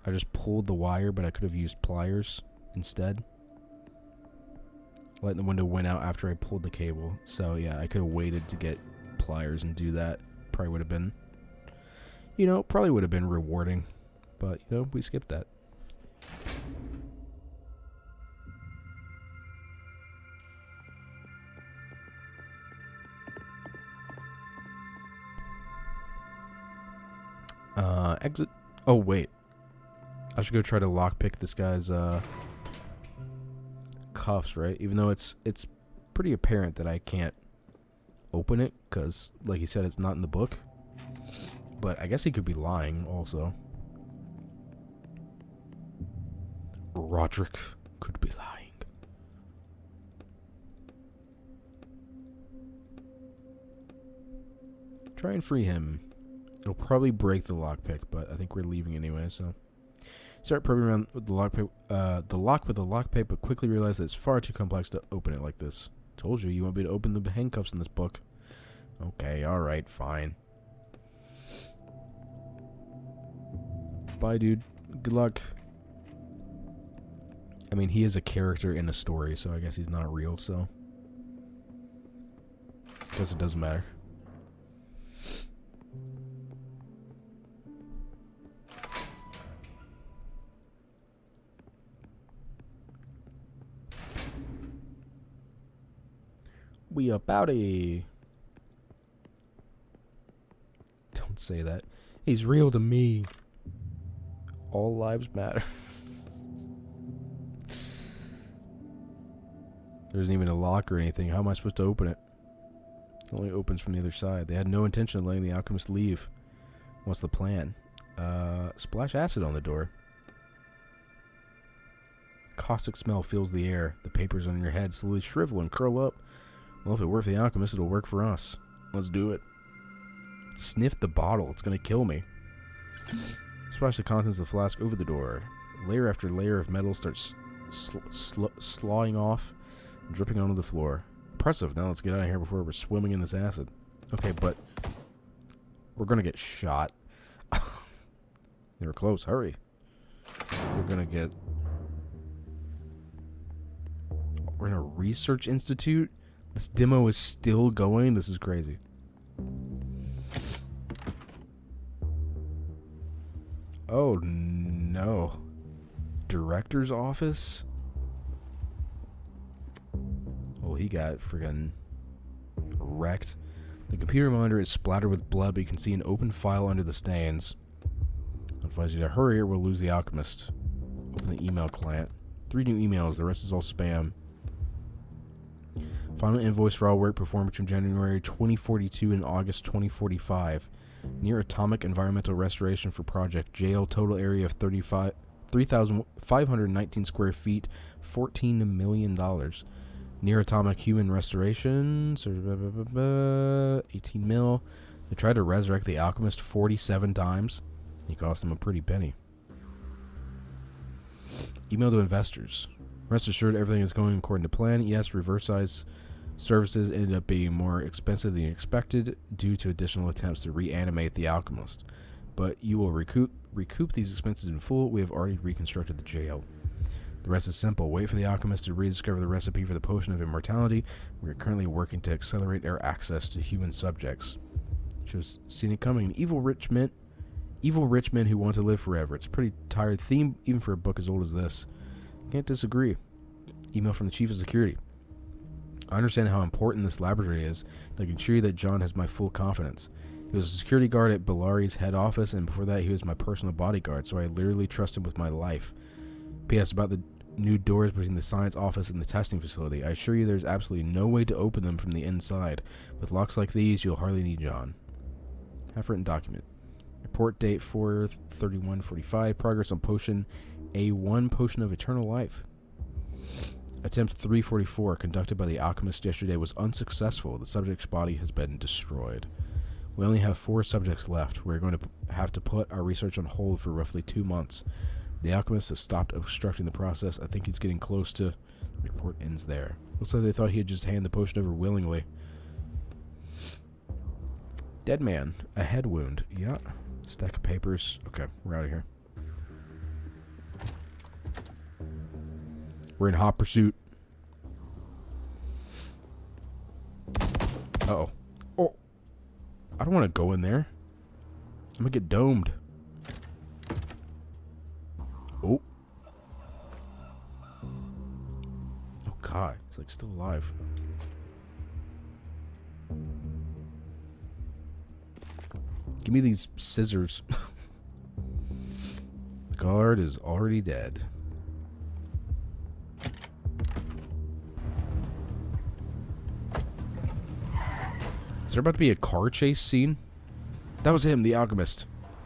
I just pulled the wire, but I could have used pliers instead. Light in the window went out after I pulled the cable, so yeah, I could have waited to get pliers and do that. Probably would have been, probably would have been rewarding, but, we skipped that. Exit. Oh, wait. I should go try to lockpick this guy's, cuffs, right? Even though it's pretty apparent that I can't open it, because, like he said, it's not in the book. But I guess he could be lying, also. Roderick could be lying. Try and free him. It'll probably break the lockpick, but I think we're leaving anyway, so. Start probing around with the lockpick, but quickly realize that it's far too complex to open it like this. Told you want me to open the handcuffs in this book. Okay, alright, fine. Bye, dude. Good luck. I mean, he is a character in a story, so I guess he's not real, so. Guess it doesn't matter. We about a... Don't say that. He's real to me. All lives matter. There isn't even a lock or anything. How am I supposed to open it? It only opens from the other side. They had no intention of letting the alchemist leave. What's the plan? Splash acid on the door. Caustic smell fills the air. The papers on your head slowly shrivel and curl up. Well, if it worked for the alchemist, it'll work for us. Let's do it. Sniff the bottle. It's going to kill me. Splash the contents of the flask over the door. Layer after layer of metal starts sloughing off, dripping onto the floor. Impressive. Now let's get out of here before we're swimming in this acid. Okay, but we're going to get shot. They were close. Hurry. We're going to get... We're in a research institute? This demo is still going? This is crazy. Oh, no. Director's office? Oh, he got friggin' wrecked. The computer monitor is splattered with blood, but you can see an open file under the stains. I advise you to hurry or we'll lose the alchemist. Open the email client. 3 new emails. The rest is all spam. Final invoice for all work performed between January 2042 and August 2045. Near atomic environmental restoration for Project Jail. Total area of 3,519 square feet. $14 million. Near atomic human restoration. 18 mil. They tried to resurrect the alchemist 47 times. He cost them a pretty penny. Email to investors. Rest assured everything is going according to plan. Yes, reverse size services ended up being more expensive than expected due to additional attempts to reanimate the alchemist. But you will recoup these expenses in full. We have already reconstructed the jail. The rest is simple. Wait for the alchemist to rediscover the recipe for the potion of immortality. We are currently working to accelerate our access to human subjects. Just seen it coming. Evil rich men who want to live forever. It's a pretty tired theme, even for a book as old as this. Can't disagree. Email from the Chief of Security. I understand how important this laboratory is, and I can assure you that John has my full confidence. He was a security guard at Bellari's head office, and before that he was my personal bodyguard, so I literally trust him with my life. P.S. About the new doors between the science office and the testing facility. I assure you there's absolutely no way to open them from the inside. With locks like these, you'll hardly need John. Half-written document. Report date 4/31/45. Progress on potion A1, potion of eternal life. Attempt 344, conducted by the alchemist yesterday, was unsuccessful. The subject's body has been destroyed. We only have 4 subjects left. We're going to have to put our research on hold for roughly 2 months. The alchemist has stopped obstructing the process. I think he's getting close to... The report ends there. Looks like they thought he'd just hand the potion over willingly. Dead man. A head wound. Yeah. Stack of papers. Okay, we're out of here. We're in hot pursuit. Uh-oh. Oh. I don't want to go in there. I'm gonna get domed. Oh. Oh, God. He's, like, still alive. Give me these scissors. The guard is already dead. Is there about to be a car chase scene? That was him, the alchemist.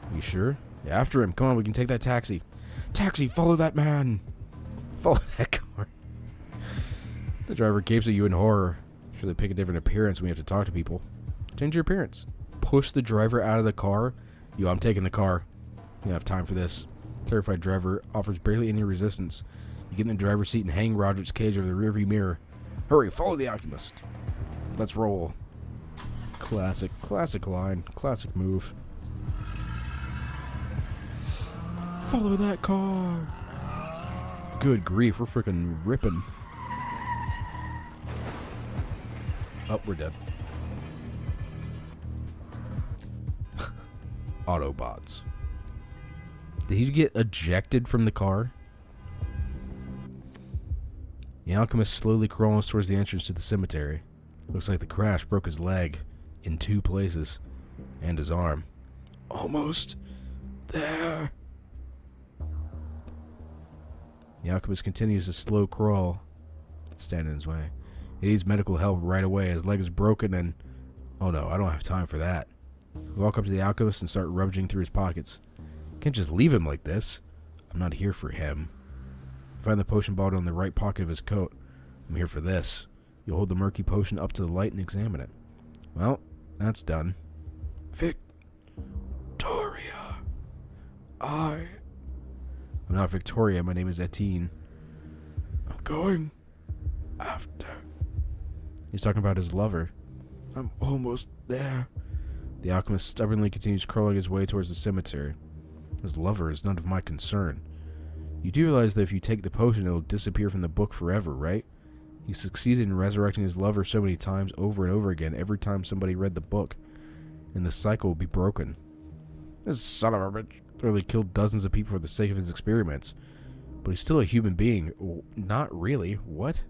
Are you sure? Yeah, after him. Come on, we can take that taxi. Taxi, follow that man. Follow that car. The driver gapes at you in horror. Sure, they pick a different appearance when we have to talk to people. Change your appearance. Push the driver out of the car. Yo, I'm taking the car. You don't have time for this. Terrified driver offers barely any resistance. You get in the driver's seat and hang Roderick's cage over the rearview mirror. Hurry, follow the alchemist. Let's roll. Classic line. Classic move. Follow that car. Good grief, we're freaking ripping. Oh, we're dead. Autobots. Did he get ejected from the car? The alchemist slowly crawls towards the entrance to the cemetery. Looks like the crash broke his leg in 2 places. And his arm. Almost there. The alchemist continues a slow crawl. Stand in his way. He needs medical help right away. His leg is broken and... Oh no, I don't have time for that. We walk up to the alchemist and start rummaging through his pockets. Can't just leave him like this. I'm not here for him. Find the potion bottle in the right pocket of his coat. I'm here for this. You'll hold the murky potion up to the light and examine it. Well, that's done. Victoria. I'm not Victoria. My name is Etienne. I'm going after. He's talking about his lover. I'm almost there. The alchemist stubbornly continues crawling his way towards the cemetery. His lover is none of my concern. You do realize that if you take the potion, it will disappear from the book forever, right? He succeeded in resurrecting his lover so many times over and over again every time somebody read the book, and the cycle will be broken. This son of a bitch literally killed dozens of people for the sake of his experiments, but he's still a human being. Not really. What?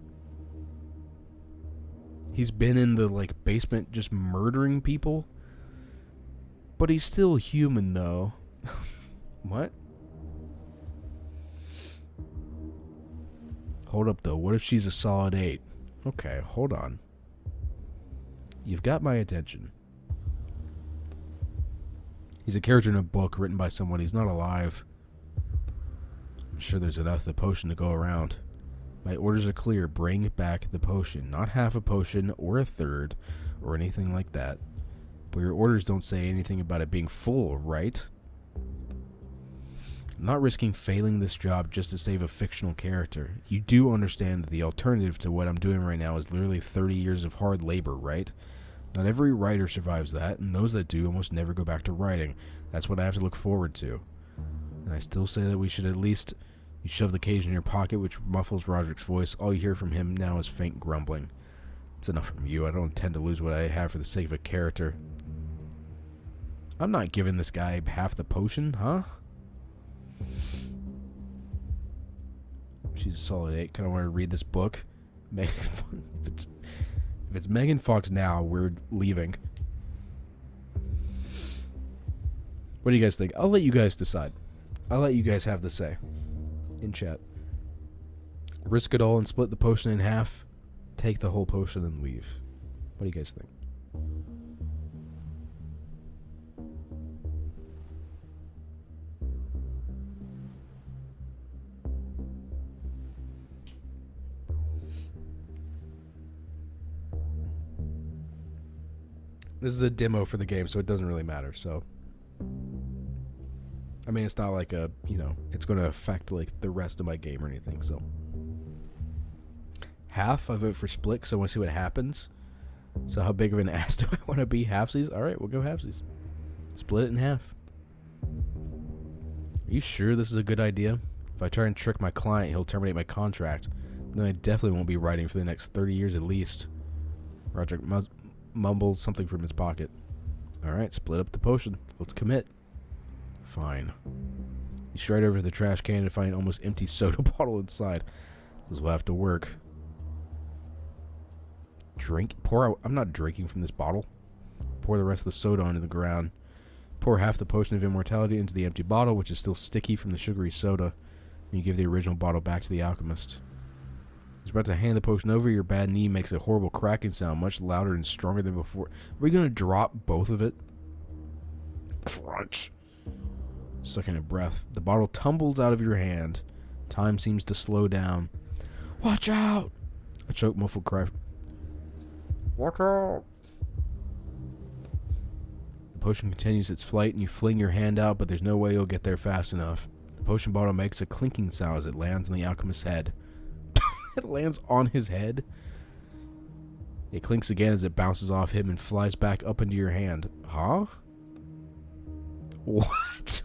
He's been in the, like, basement just murdering people? But he's still human, though. What? Hold up, though. What if she's a solid 8? Okay, hold on. You've got my attention. He's a character in a book written by someone. He's not alive. I'm sure there's enough of the potion to go around. My orders are clear. Bring back the potion. Not half a potion or a third or anything like that. But your orders don't say anything about it being full, right? I'm not risking failing this job just to save a fictional character. You do understand that the alternative to what I'm doing right now is literally 30 years of hard labor, right? Not every writer survives that, and those that do almost never go back to writing. That's what I have to look forward to. And I still say that we should at least... You shove the cage in your pocket, which muffles Roderick's voice. All you hear from him now is faint grumbling. It's enough from you. I don't intend to lose what I have for the sake of a character. I'm not giving this guy half the potion, huh? She's a solid 8. Kind of want to read this book. If it's Megan Fox now, we're leaving. What do you guys think? I'll let you guys decide. I'll let you guys have the say in chat. Risk it all and split the potion in half. Take the whole potion and leave. What do you guys think? This is a demo for the game, so it doesn't really matter. So, I mean, it's not like a, you know, it's going to affect like the rest of my game or anything. So, half. I vote for split because I want to see what happens. So, how big of an ass do I want to be? Halfsies. All right, we'll go halfsies. Split it in half. Are you sure this is a good idea? If I try and trick my client, he'll terminate my contract. Then I definitely won't be writing for the next 30 years at least. Roger mumbled something from his pocket. Alright, split up the potion. Let's commit. Fine. You stride over to the trash can and find an almost empty soda bottle inside. This will have to work. Drink? Pour out. I'm not drinking from this bottle. Pour the rest of the soda onto the ground. Pour half the potion of immortality into the empty bottle, which is still sticky from the sugary soda. And you give the original bottle back to the alchemist. He's about to hand the potion over. Your bad knee makes a horrible cracking sound, much louder and stronger than before. Are we going to drop both of it? Crunch. Sucking a breath. The bottle tumbles out of your hand. Time seems to slow down. Watch out! A choked, muffled cry. Watch out! The potion continues its flight, and you fling your hand out, but there's no way you'll get there fast enough. The potion bottle makes a clinking sound as it lands on the alchemist's head. It lands on his head. It clinks again as it bounces off him and flies back up into your hand. Huh? What?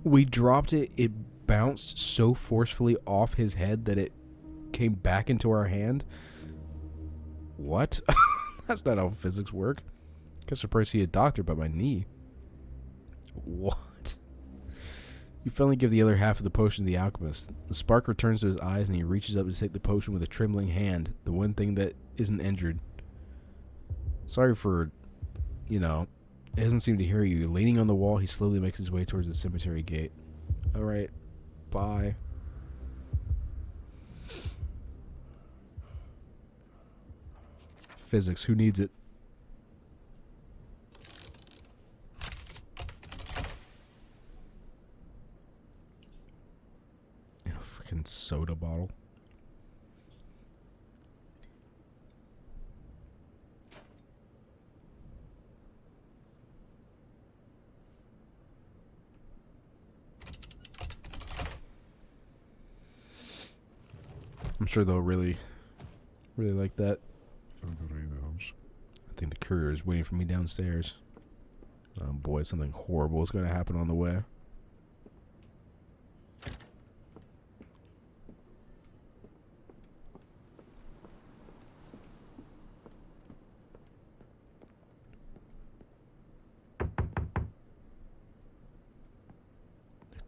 We dropped it. It bounced so forcefully off his head that it came back into our hand. What? That's not how physics work. Guess I'll probably see a doctor about my knee. What? You finally give the other half of the potion to the alchemist. The spark returns to his eyes and he reaches up to take the potion with a trembling hand, the one thing that isn't injured. Sorry for, you know, it doesn't seem to hear you. Leaning on the wall, he slowly makes his way towards the cemetery gate. Alright, bye. Physics, who needs it? Soda bottle. I'm sure they'll really like that. I think the courier is waiting for me downstairs. Oh boy, something horrible is going to happen on the way.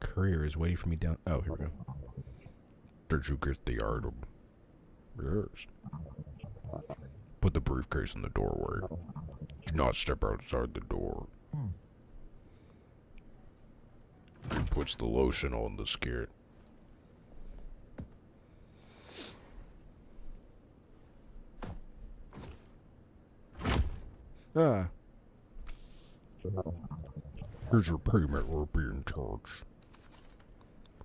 Courier is waiting for me down. Oh, here we go. Did you get the item? Yes. Put the briefcase in the doorway. Do not step outside the door. He puts the lotion on the skin. Ah. Here's your payment. We're being charged.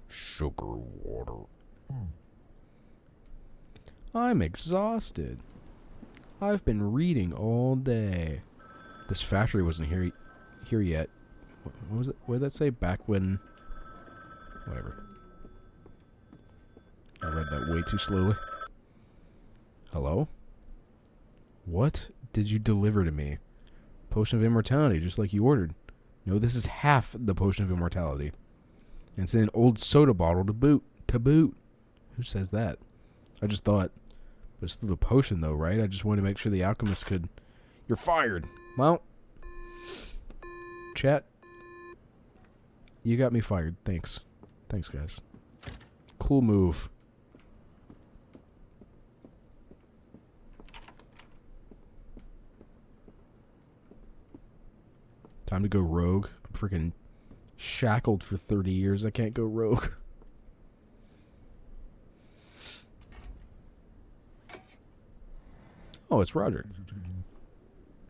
Sugar water. I'm exhausted. I've been reading all day. This factory wasn't here yet. What was it? What did that say? Back when... Whatever. I read that way too slowly. Hello? What did you deliver to me? Potion of immortality, just like you ordered. No, this is half the potion of immortality. And it's in an old soda bottle to boot. Who says that? I just thought, but it's still a potion though, right? I just wanted to make sure the alchemist could... You're fired. Well, chat, you got me fired. Thanks. Thanks, guys. Cool move. Time to go rogue. I'm freaking shackled for 30 years. I can't go rogue. Oh, it's Roger.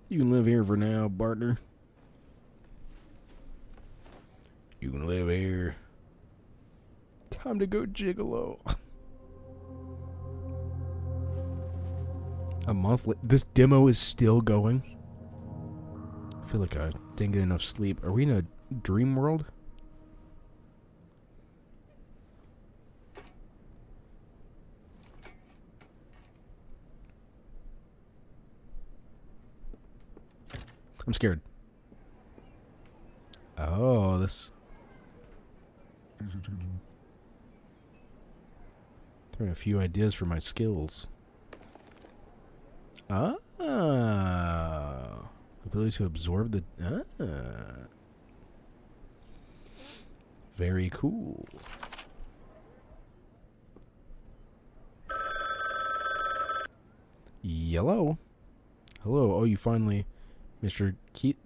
You can live here for now, partner. You can live here. Time to go gigolo. A month later. This demo is still going. I feel like I didn't get enough sleep. Are we in a dream world? I'm scared. Oh, this... Easy to get in. There are a few ideas for my skills. Ah. Ability to absorb the... Ah. Very cool. Yellow. Hello. Oh, you finally... Mr.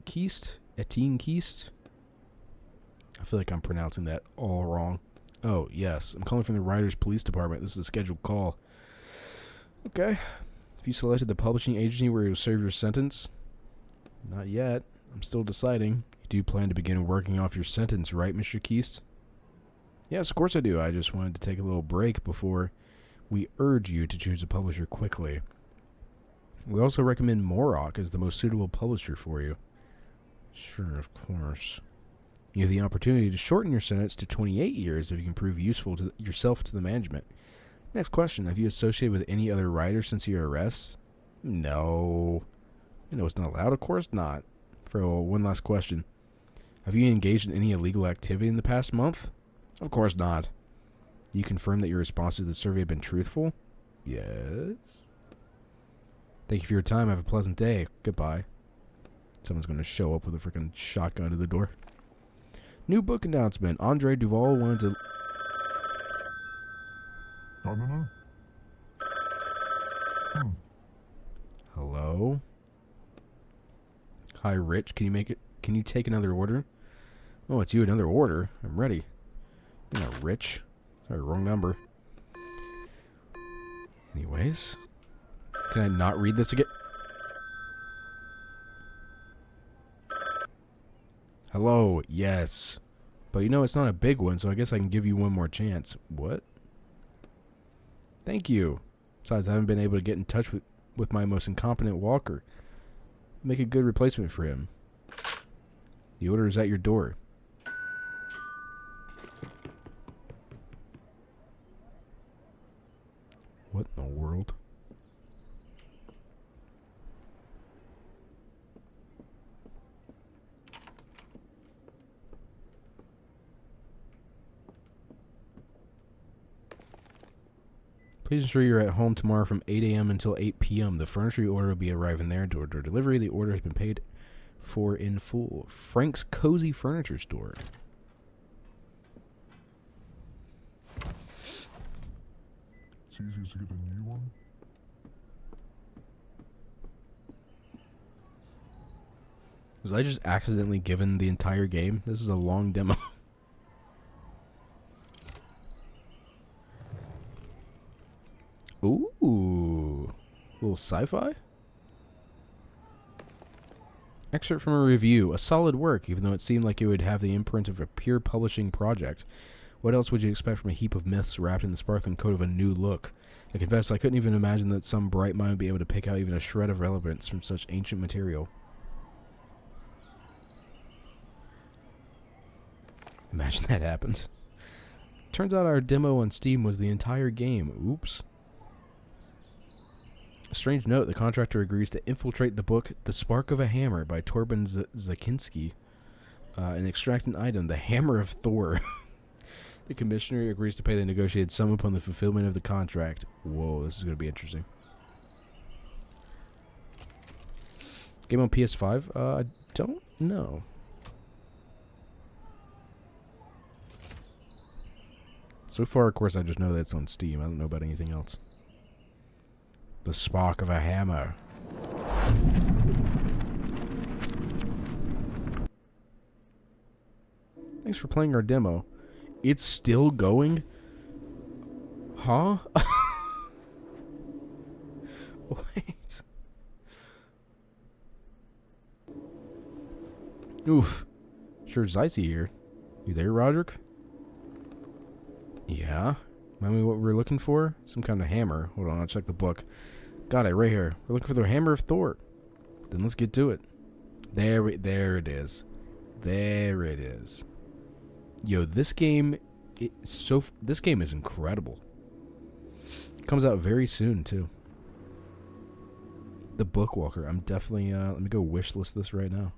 Keist? Etienne Keist? I feel like I'm pronouncing that all wrong. Oh, yes. I'm calling from the Writers Police Department. This is a scheduled call. Okay. Have you selected the publishing agency where you'll serve your sentence? Not yet. I'm still deciding. You do plan to begin working off your sentence, right, Mr. Keist? Yes, of course I do. I just wanted to take a little break before we urge you to choose a publisher quickly. We also recommend Morok as the most suitable publisher for you. Sure, of course. You have the opportunity to shorten your sentence to 28 years if you can prove useful to yourself to the management. Next question. Have you associated with any other writer since your arrest? No. You know it's not allowed? Of course not. For one last question. Have you engaged in any illegal activity in the past month? Of course not. Do you confirm that your responses to the survey have been truthful? Yes. Thank you for your time. Have a pleasant day. Goodbye. Someone's going to show up with a freaking shotgun to the door. New book announcement. Andre Duval wanted to... No. Hello? Hi, Rich. Can you take another order? Oh, it's you, another order. I'm ready. You're not Rich. Sorry, wrong number. Anyways. Can I not read this again? Hello, yes. But you know, it's not a big one, so I guess I can give you one more chance. What? Thank you. Besides, I haven't been able to get in touch with my most incompetent walker. Make a good replacement for him. The order is at your door. What in the world? Please ensure you're at home tomorrow from 8 a.m. until 8 p.m. The furniture you order will be arriving there. Door-to-door delivery. The order has been paid for in full. Frank's Cozy Furniture Store. It's easiest to get a new one. Was I just accidentally given the entire game? This is a long demo. Ooh. A little sci-fi? Excerpt from a review. A solid work, even though it seemed like it would have the imprint of a pure publishing project. What else would you expect from a heap of myths wrapped in the sparkling coat of a new look? I confess I couldn't even imagine that some bright mind would be able to pick out even a shred of relevance from such ancient material. Imagine that happened. Turns out our demo on Steam was the entire game. Oops. A strange note, the contractor agrees to infiltrate the book The Spark of a Hammer by Torben Zakinski and extract an item, the Hammer of Thor. The commissioner agrees to pay the negotiated sum upon the fulfillment of the contract. Whoa, this is going to be interesting. Game on PS5? I don't know. So far, of course, I just know that it's on Steam. I don't know about anything else. The Spark of a Hammer. Thanks for playing our demo. It's still going? Huh? Wait. Oof. Sure it's icy here. You there, Roderick? Yeah? Remind me what we were looking for? Some kind of hammer. Hold on, I'll check the book. Got it, right here. We're looking for the Hammer of Thor. Then let's get to it. There it is. There it is. Yo, this game, this game is incredible. It comes out very soon too. The Bookwalker. I'm definitely. Let me go wishlist this right now.